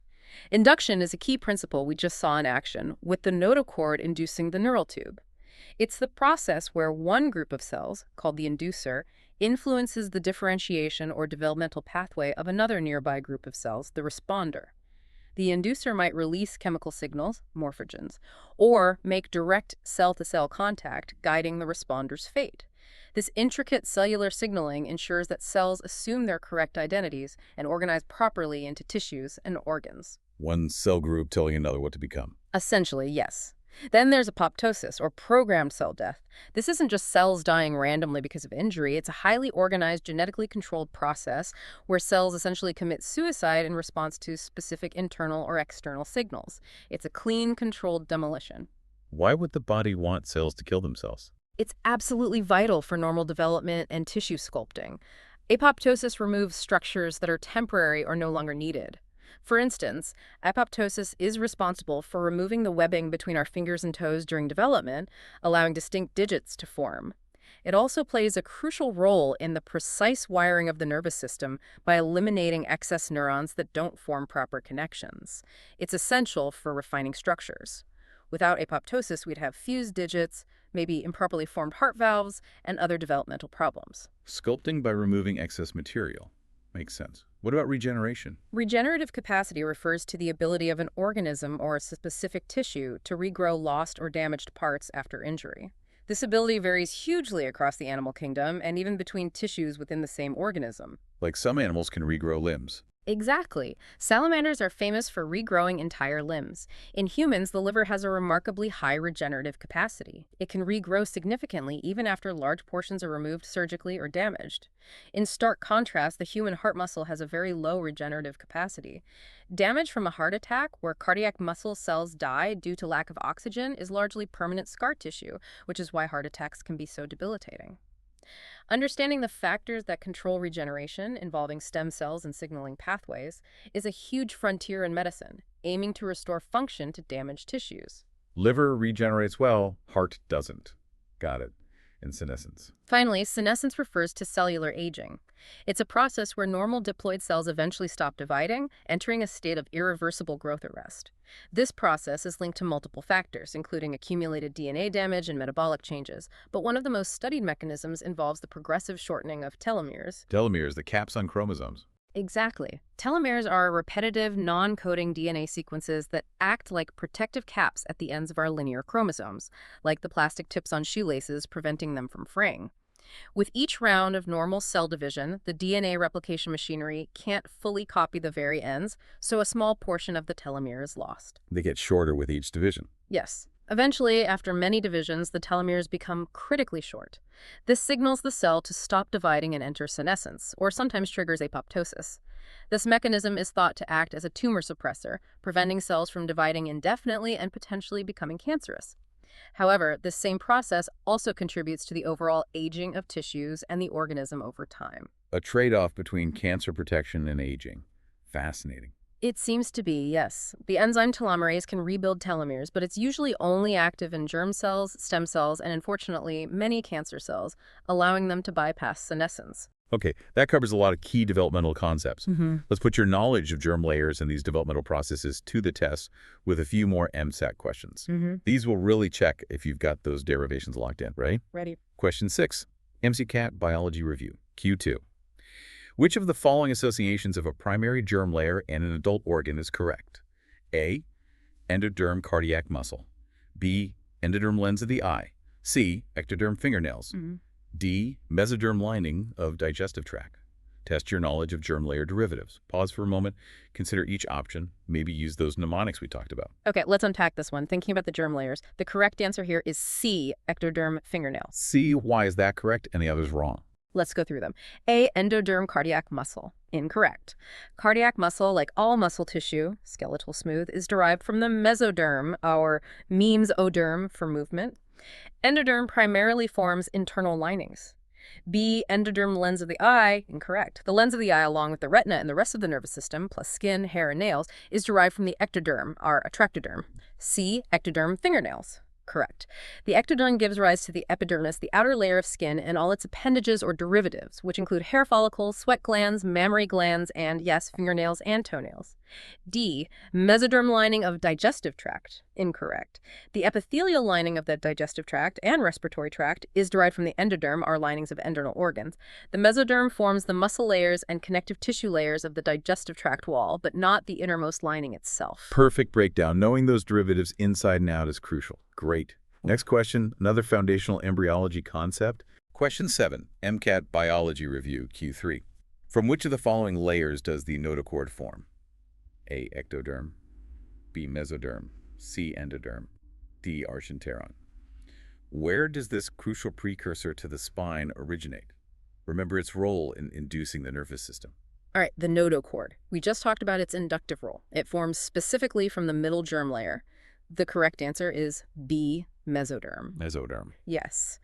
Speaker 2: Induction is a key principle we just saw in action, with the notochord inducing the neural tube. It's the process where one group of cells, called the inducer, influences the differentiation or developmental pathway of another nearby group of cells, the responder. The inducer might release chemical signals, morphogens, or make direct cell-to-cell contact, guiding the responder's fate. This intricate cellular signaling ensures that cells assume their correct identities and organize properly into tissues and organs.
Speaker 1: One cell group telling another what to become.
Speaker 2: Essentially, yes. Then there's apoptosis, or programmed cell death. This isn't just cells dying randomly because of injury. It's a highly organized, genetically controlled process where cells essentially commit suicide in response to specific internal or external signals. It's a clean, controlled demolition.
Speaker 1: Why would the body want cells to kill themselves?
Speaker 2: It's absolutely vital for normal development and tissue sculpting. Apoptosis removes structures that are temporary or no longer needed. For instance, apoptosis is responsible for removing the webbing between our fingers and toes during development, allowing distinct digits to form. It also plays a crucial role in the precise wiring of the nervous system by eliminating excess neurons that don't form proper connections. It's essential for refining structures. Without apoptosis, we'd have fused digits, maybe improperly formed heart valves, and other developmental problems.
Speaker 1: Sculpting by removing excess material. Makes sense. What about regeneration?
Speaker 2: Regenerative capacity refers to the ability of an organism or a specific tissue to regrow lost or damaged parts after injury. This ability varies hugely across the animal kingdom and even between tissues within the same organism.
Speaker 1: Like some animals can regrow limbs.
Speaker 2: Exactly. Salamanders are famous for regrowing entire limbs. In humans, the liver has a remarkably high regenerative capacity. It can regrow significantly even after large portions are removed surgically or damaged. In stark contrast, the human heart muscle has a very low regenerative capacity. Damage from a heart attack, where cardiac muscle cells die due to lack of oxygen, is largely permanent scar tissue, which is why heart attacks can be so debilitating. Understanding the factors that control regeneration, involving stem cells and signaling pathways, is a huge frontier in medicine, aiming to restore function to damaged tissues.
Speaker 1: Liver regenerates well, heart doesn't. Got it. and senescence.
Speaker 2: Finally, senescence refers to cellular aging. It's a process where normal diploid cells eventually stop dividing, entering a state of irreversible growth arrest. This process is linked to multiple factors, including accumulated DNA damage and metabolic changes, but one of the most studied mechanisms involves the progressive shortening of telomeres.
Speaker 1: Telomeres, the caps on chromosomes.
Speaker 2: Exactly. Telomeres are repetitive, non-coding DNA sequences that act like protective caps at the ends of our linear chromosomes, like the plastic tips on shoelaces preventing them from fraying. With each round of normal cell division, the DNA replication machinery can't fully copy the very ends, so a small portion of the telomere is lost.
Speaker 1: They get shorter with each division.
Speaker 2: Yes. Eventually, after many divisions, the telomeres become critically short. This signals the cell to stop dividing and enter senescence, or sometimes triggers apoptosis. This mechanism is thought to act as a tumor suppressor, preventing cells from dividing indefinitely and potentially becoming cancerous. However, this same process also contributes to the overall aging of tissues and the organism over time.
Speaker 1: A trade-off between cancer protection and aging. Fascinating.
Speaker 2: It seems to be, yes. The enzyme telomerase can rebuild telomeres, but it's usually only active in germ cells, stem cells, and unfortunately, many cancer cells, allowing them to bypass senescence.
Speaker 1: Okay, that covers a lot of key developmental concepts. Let's put your knowledge of germ layers and these developmental processes to the test with a few more MCAT questions. These will really check if you've got those derivations locked in, right?
Speaker 2: Ready.
Speaker 1: Question 6, MCAT Biology Review, Q2. Which of the following associations of a primary germ layer and an adult organ is correct? A, endoderm cardiac muscle. B, endoderm lens of the eye. C, ectoderm fingernails. D, mesoderm lining of digestive tract. Test your knowledge of germ layer derivatives. Pause for a moment, consider each option, maybe use those mnemonics we talked about.
Speaker 2: Okay, let's unpack this one. Thinking about the germ layers, the correct answer here is C, ectoderm fingernails.
Speaker 1: C, why is that correct and the others wrong?
Speaker 2: Let's go through them. A, endoderm cardiac muscle. Incorrect. Cardiac muscle, like all muscle tissue, skeletal smooth, is derived from the mesoderm, or mesoderm for movement. Endoderm primarily forms internal linings. B, endoderm lens of the eye. Incorrect. The lens of the eye, along with the retina and the rest of the nervous system, plus skin, hair, and nails, is derived from the ectoderm, or atractoderm. C, ectoderm fingernails. Correct. The ectoderm gives rise to the epidermis, the outer layer of skin, and all its appendages or derivatives, which include hair follicles, sweat glands, mammary glands, and, yes, fingernails and toenails. D, mesoderm lining of digestive tract. Incorrect. The epithelial lining of the digestive tract and respiratory tract is derived from the endoderm, or linings of internal organs. The mesoderm forms the muscle layers and connective tissue layers of the digestive tract wall, but not the innermost lining itself.
Speaker 1: Perfect breakdown. Knowing those derivatives inside and out is crucial. Great. Next question, another foundational embryology concept. Question 7, MCAT Biology Review, Q3. From which of the following layers does the notochord form? A, ectoderm. B, mesoderm. C, endoderm. D, archenteron. Where does this crucial precursor to the spine originate? Remember its role in inducing the nervous system.
Speaker 2: All right, the notochord. We just talked about its inductive role. It forms specifically from the middle germ layer. The correct answer is B, mesoderm.
Speaker 1: Mesoderm.
Speaker 2: Yes.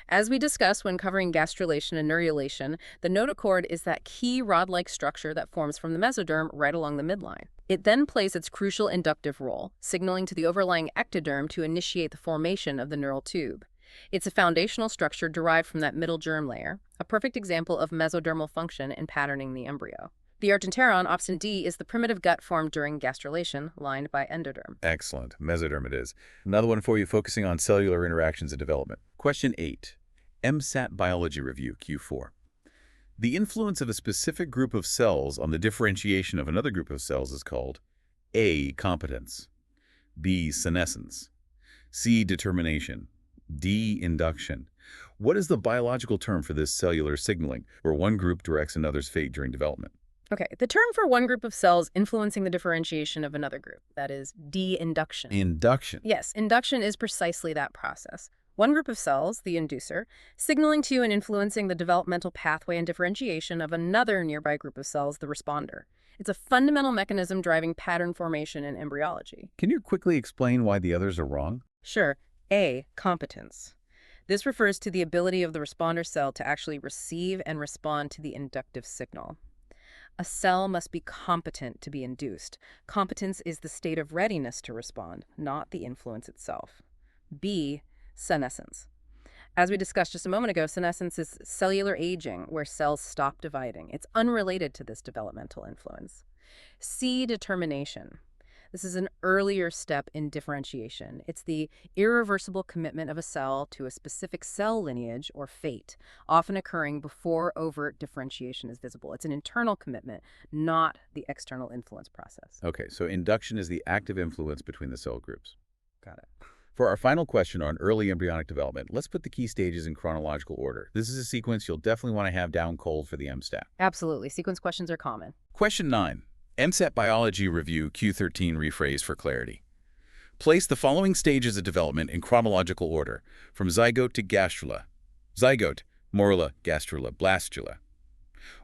Speaker 2: As we discussed when covering gastrulation and neurulation, the notochord is that key rod-like structure that forms from the mesoderm right along the midline. It then plays its crucial inductive role, signaling to the overlying ectoderm to initiate the formation of the neural tube. It's a foundational structure derived from that middle germ layer, a perfect example of mesodermal function in patterning the embryo. The archenteron, option D, is the primitive gut formed during gastrulation, lined by endoderm.
Speaker 1: Excellent. Mesoderm it is. Another one for you focusing on cellular interactions and development. Question 8, MCAT Biology Review, Q4. The influence of a specific group of cells on the differentiation of another group of cells is called A, competence, B, senescence, C, determination, D, induction. What is the biological term for this cellular signaling, where one group directs another's fate during development?
Speaker 2: Okay, the term for one group of cells influencing the differentiation of another group, that is de-induction.
Speaker 1: Induction.
Speaker 2: Yes, induction is precisely that process. One group of cells, the inducer, signaling to and influencing the developmental pathway and differentiation of another nearby group of cells, the responder. It's a fundamental mechanism driving pattern formation in embryology.
Speaker 1: Can you quickly explain why the others are wrong?
Speaker 2: Sure. A, competence. This refers to the ability of the responder cell to actually receive and respond to the inductive signal. A cell must be competent to be induced. Competence is the state of readiness to respond, not the influence itself. B, senescence. As we discussed just a moment ago, senescence is cellular aging, where cells stop dividing. It's unrelated to this developmental influence. C, determination. This is an earlier step in differentiation. It's the irreversible commitment of a cell to a specific cell lineage or fate, often occurring before overt differentiation is visible. It's an internal commitment, not the external influence process.
Speaker 1: Okay, so induction is the active influence between the cell groups.
Speaker 2: Got it.
Speaker 1: For our final question on early embryonic development, let's put the key stages in chronological order. This is a sequence you'll definitely want to have down cold for the MSTAT.
Speaker 2: Absolutely. Sequence questions are common.
Speaker 1: Question 9. MCAT Biology Review Q13 rephrase for clarity. Place the following stages of development in chronological order, from zygote to gastrula. Zygote, morula, gastrula, blastula.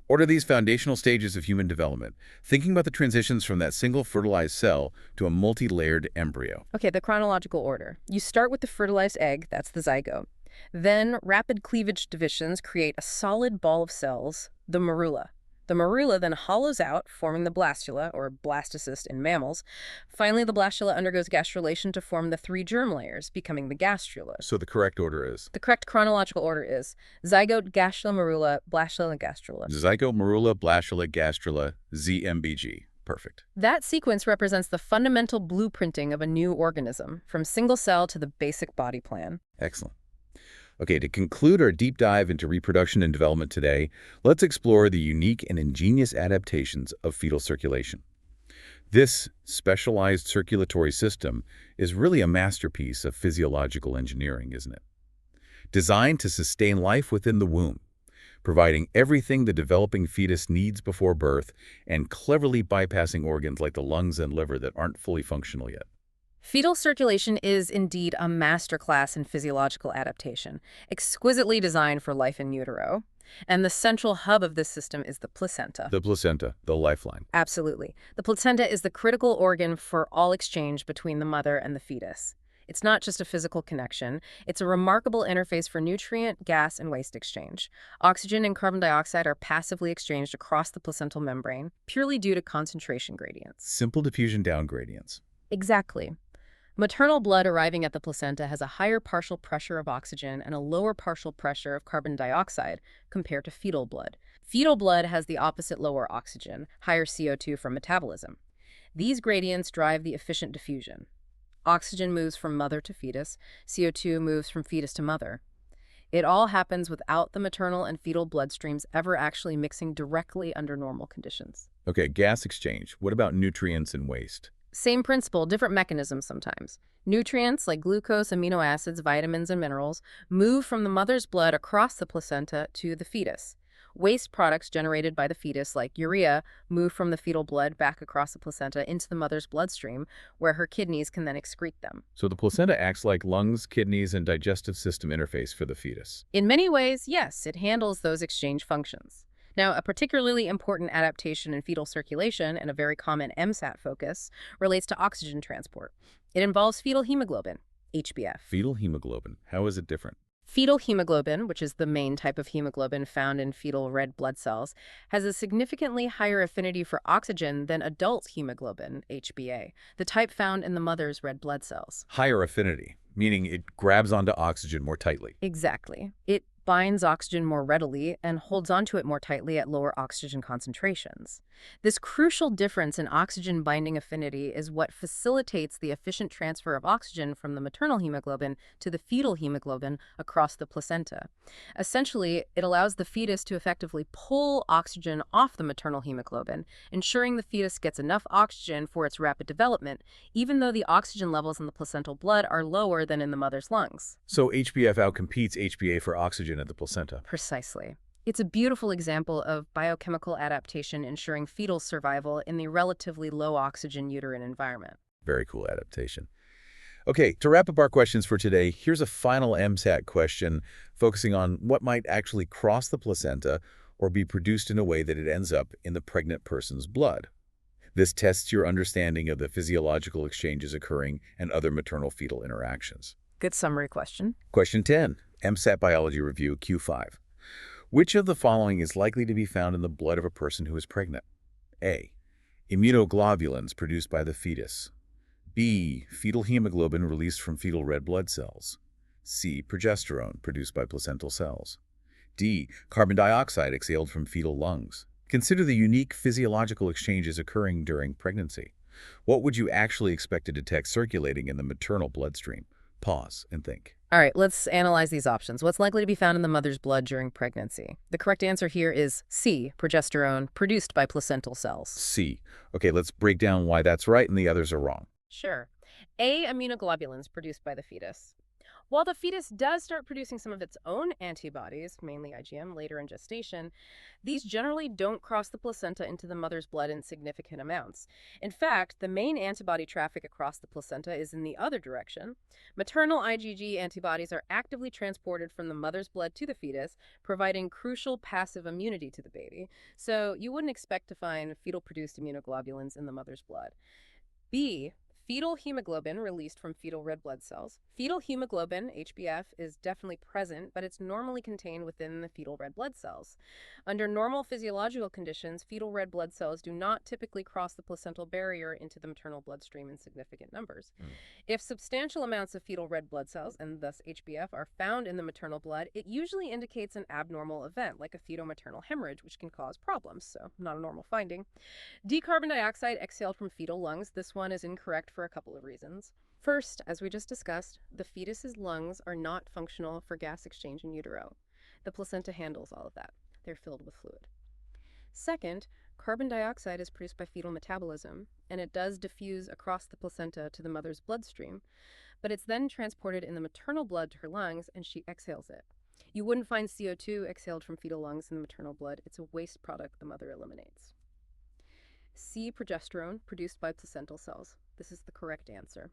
Speaker 1: Order these foundational stages of human development, thinking about the transitions from that single fertilized cell to a multi-layered embryo.
Speaker 2: Okay, the chronological order. You start with the fertilized egg, that's the zygote. Then rapid cleavage divisions create a solid ball of cells, the morula. The morula then hollows out, forming the blastula, or blastocyst in mammals. Finally, the blastula undergoes gastrulation to form the 3 germ layers, becoming the gastrula.
Speaker 1: So the correct order is?
Speaker 2: The correct chronological order is zygote, gastrula, morula, blastula, gastrula.
Speaker 1: Zygote, morula, blastula, gastrula, ZMBG. Perfect.
Speaker 2: That sequence represents the fundamental blueprinting of a new organism, from single cell to the basic body plan.
Speaker 1: Excellent. Okay, to conclude our deep dive into reproduction and development today, let's explore the unique and ingenious adaptations of fetal circulation. This specialized circulatory system is really a masterpiece of physiological engineering, isn't it? Designed to sustain life within the womb, providing everything the developing fetus needs before birth and cleverly bypassing organs like the lungs and liver that aren't fully functional yet.
Speaker 2: Fetal circulation is indeed a masterclass in physiological adaptation, exquisitely designed for life in utero. And the central hub of this system is the placenta.
Speaker 1: The placenta, the lifeline.
Speaker 2: Absolutely. The placenta is the critical organ for all exchange between the mother and the fetus. It's not just a physical connection. It's a remarkable interface for nutrient, gas, and waste exchange. Oxygen and carbon dioxide are passively exchanged across the placental membrane, purely due to concentration gradients.
Speaker 1: Simple diffusion down gradients.
Speaker 2: Exactly. Maternal blood arriving at the placenta has a higher partial pressure of oxygen and a lower partial pressure of carbon dioxide compared to fetal blood. Fetal blood has the opposite lower oxygen, higher CO2 from metabolism. These gradients drive the efficient diffusion. Oxygen moves from mother to fetus, CO2 moves from fetus to mother. It all happens without the maternal and fetal bloodstreams ever actually mixing directly under normal conditions.
Speaker 1: Okay, gas exchange. What about nutrients and waste?
Speaker 2: Same principle, different mechanisms sometimes. Nutrients like glucose, amino acids, vitamins, and minerals move from the mother's blood across the placenta to the fetus. Waste products generated by the fetus, like urea, move from the fetal blood back across the placenta into the mother's bloodstream, where her kidneys can then excrete them.
Speaker 1: So the placenta acts like lungs, kidneys, and digestive system interface for the fetus.
Speaker 2: In many ways, yes, it handles those exchange functions. Now, a particularly important adaptation in fetal circulation, and a very common MCAT focus, relates to oxygen transport. It involves fetal hemoglobin, HbF.
Speaker 1: Fetal hemoglobin. How is it different?
Speaker 2: Fetal hemoglobin, which is the main type of hemoglobin found in fetal red blood cells, has a significantly higher affinity for oxygen than adult hemoglobin, HbA, the type found in the mother's red blood cells.
Speaker 1: Higher affinity, meaning it grabs onto oxygen more tightly.
Speaker 2: Exactly. It binds oxygen more readily and holds onto it more tightly at lower oxygen concentrations. This crucial difference in oxygen binding affinity is what facilitates the efficient transfer of oxygen from the maternal hemoglobin to the fetal hemoglobin across the placenta. Essentially, it allows the fetus to effectively pull oxygen off the maternal hemoglobin, ensuring the fetus gets enough oxygen for its rapid development, even though the oxygen levels in the placental blood are lower than in the mother's lungs.
Speaker 1: So HbF outcompetes HbA for oxygen at the placenta.
Speaker 2: Precisely. It's a beautiful example of biochemical adaptation ensuring fetal survival in the relatively low oxygen uterine environment.
Speaker 1: Very cool adaptation. Okay, to wrap up our questions for today, here's a final MCAT question focusing on what might actually cross the placenta or be produced in a way that it ends up in the pregnant person's blood. This tests your understanding of the physiological exchanges occurring and other maternal-fetal interactions.
Speaker 2: Good summary question.
Speaker 1: Question 10, MCAT Biology Review Q5. Which of the following is likely to be found in the blood of a person who is pregnant? A. Immunoglobulins produced by the fetus. B. Fetal hemoglobin released from fetal red blood cells. C. Progesterone, produced by placental cells. D. Carbon dioxide exhaled from fetal lungs. Consider the unique physiological exchanges occurring during pregnancy. What would you actually expect to detect circulating in the maternal bloodstream? Pause and think.
Speaker 2: All right, let's analyze these options. What's likely to be found in the mother's blood during pregnancy? The correct answer here is C, progesterone, produced by placental cells.
Speaker 1: C. Okay, let's break down why that's right and the others are wrong.
Speaker 2: Sure. A, immunoglobulins produced by the fetus. While the fetus does start producing some of its own antibodies, mainly IgM, later in gestation, these generally don't cross the placenta into the mother's blood in significant amounts. In fact, the main antibody traffic across the placenta is in the other direction. Maternal IgG antibodies are actively transported from the mother's blood to the fetus, providing crucial passive immunity to the baby. So you wouldn't expect to find fetal-produced immunoglobulins in the mother's blood. B, fetal hemoglobin released from fetal red blood cells. Fetal hemoglobin, HbF, is definitely present, but it's normally contained within the fetal red blood cells. Under normal physiological conditions, fetal red blood cells do not typically cross the placental barrier into the maternal bloodstream in significant numbers. If substantial amounts of fetal red blood cells, and thus HbF, are found in the maternal blood, it usually indicates an abnormal event, like a fetal-maternal hemorrhage, which can cause problems, so not a normal finding. D, carbon dioxide exhaled from fetal lungs. This one is incorrect for a couple of reasons. First, as we just discussed, the fetus's lungs are not functional for gas exchange in utero. The placenta handles all of that. They're filled with fluid. Second, carbon dioxide is produced by fetal metabolism, and it does diffuse across the placenta to the mother's bloodstream, but it's then transported in the maternal blood to her lungs, and she exhales it. You wouldn't find CO2 exhaled from fetal lungs in the maternal blood. It's a waste product the mother eliminates. C, progesterone, produced by placental cells. This is the correct answer.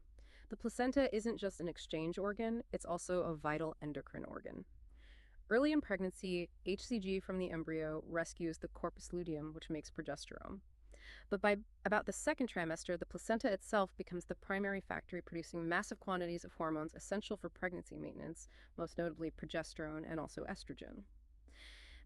Speaker 2: The placenta isn't just an exchange organ, it's also a vital endocrine organ. Early in pregnancy, HCG from the embryo rescues the corpus luteum, which makes progesterone. But by about the second trimester, the placenta itself becomes the primary factory producing massive quantities of hormones essential for pregnancy maintenance, most notably progesterone and also estrogen.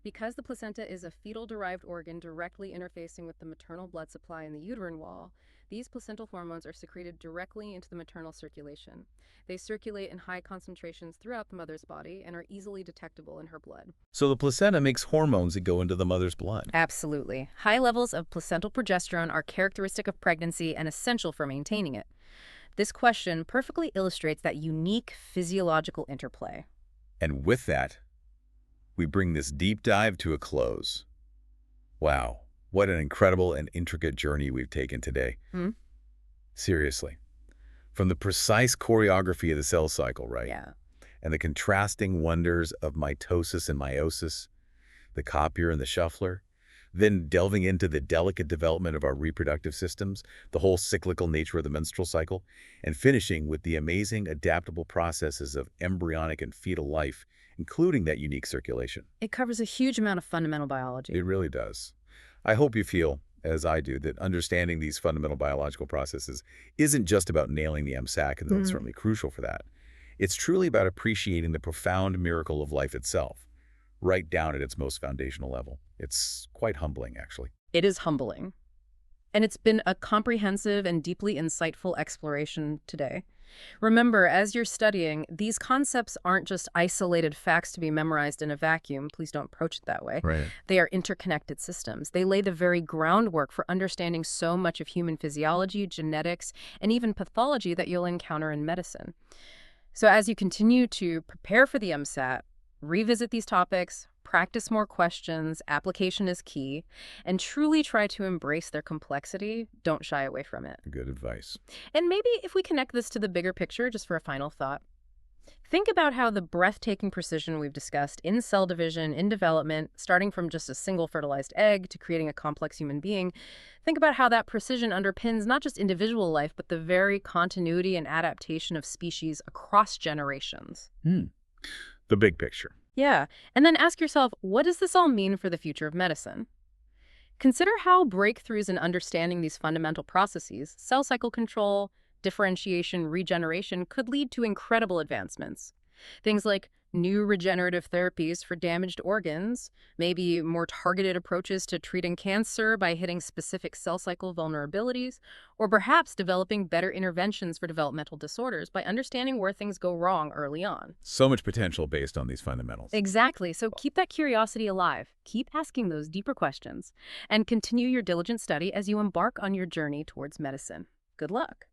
Speaker 2: Because the placenta is a fetal-derived organ directly interfacing with the maternal blood supply in the uterine wall, these placental hormones are secreted directly into the maternal circulation. They circulate in high concentrations throughout the mother's body and are easily detectable in her blood.
Speaker 1: So the placenta makes hormones that go into the mother's blood.
Speaker 2: Absolutely. High levels of placental progesterone are characteristic of pregnancy and essential for maintaining it. This question perfectly illustrates that unique physiological interplay.
Speaker 1: And with that, we bring this deep dive to a close. Wow, what an incredible and intricate journey we've taken today. Seriously. From the precise choreography of the cell cycle, right?
Speaker 2: Yeah.
Speaker 1: And the contrasting wonders of mitosis and meiosis, the copier and the shuffler, then delving into the delicate development of our reproductive systems, the whole cyclical nature of the menstrual cycle, and finishing with the amazing adaptable processes of embryonic and fetal life, including that unique circulation.
Speaker 2: It covers a huge amount of fundamental biology.
Speaker 1: It really does. I hope you feel, as I do, that understanding these fundamental biological processes isn't just about nailing the MCAT, and though it's certainly crucial for that. It's truly about appreciating the profound miracle of life itself, right down at its most foundational level. It's quite humbling, actually.
Speaker 2: It is humbling. And it's been a comprehensive and deeply insightful exploration today. Remember, as you're studying, these concepts aren't just isolated facts to be memorized in a vacuum. Please don't approach it that way.
Speaker 1: Right.
Speaker 2: They are interconnected systems. They lay the very groundwork for understanding so much of human physiology, genetics, and even pathology that you'll encounter in medicine. So as you continue to prepare for the MCAT, revisit these topics, practice more questions, application is key, and truly try to embrace their complexity. Don't shy away from it.
Speaker 1: Good advice.
Speaker 2: And maybe if we connect this to the bigger picture, just for a final thought, think about how the breathtaking precision we've discussed in cell division, in development, starting from just a single fertilized egg to creating a complex human being, think about how that precision underpins not just individual life, but the very continuity and adaptation of species across generations.
Speaker 1: The big picture.
Speaker 2: Yeah, and then ask yourself, what does this all mean for the future of medicine? Consider how breakthroughs in understanding these fundamental processes, cell cycle control, differentiation, regeneration, could lead to incredible advancements. Things like new regenerative therapies for damaged organs, maybe more targeted approaches to treating cancer by hitting specific cell cycle vulnerabilities, or perhaps developing better interventions for developmental disorders by understanding where things go wrong early on.
Speaker 1: So much potential based on these fundamentals.
Speaker 2: Exactly. So keep that curiosity alive. Keep asking those deeper questions and continue your diligent study as you embark on your journey towards medicine. Good luck.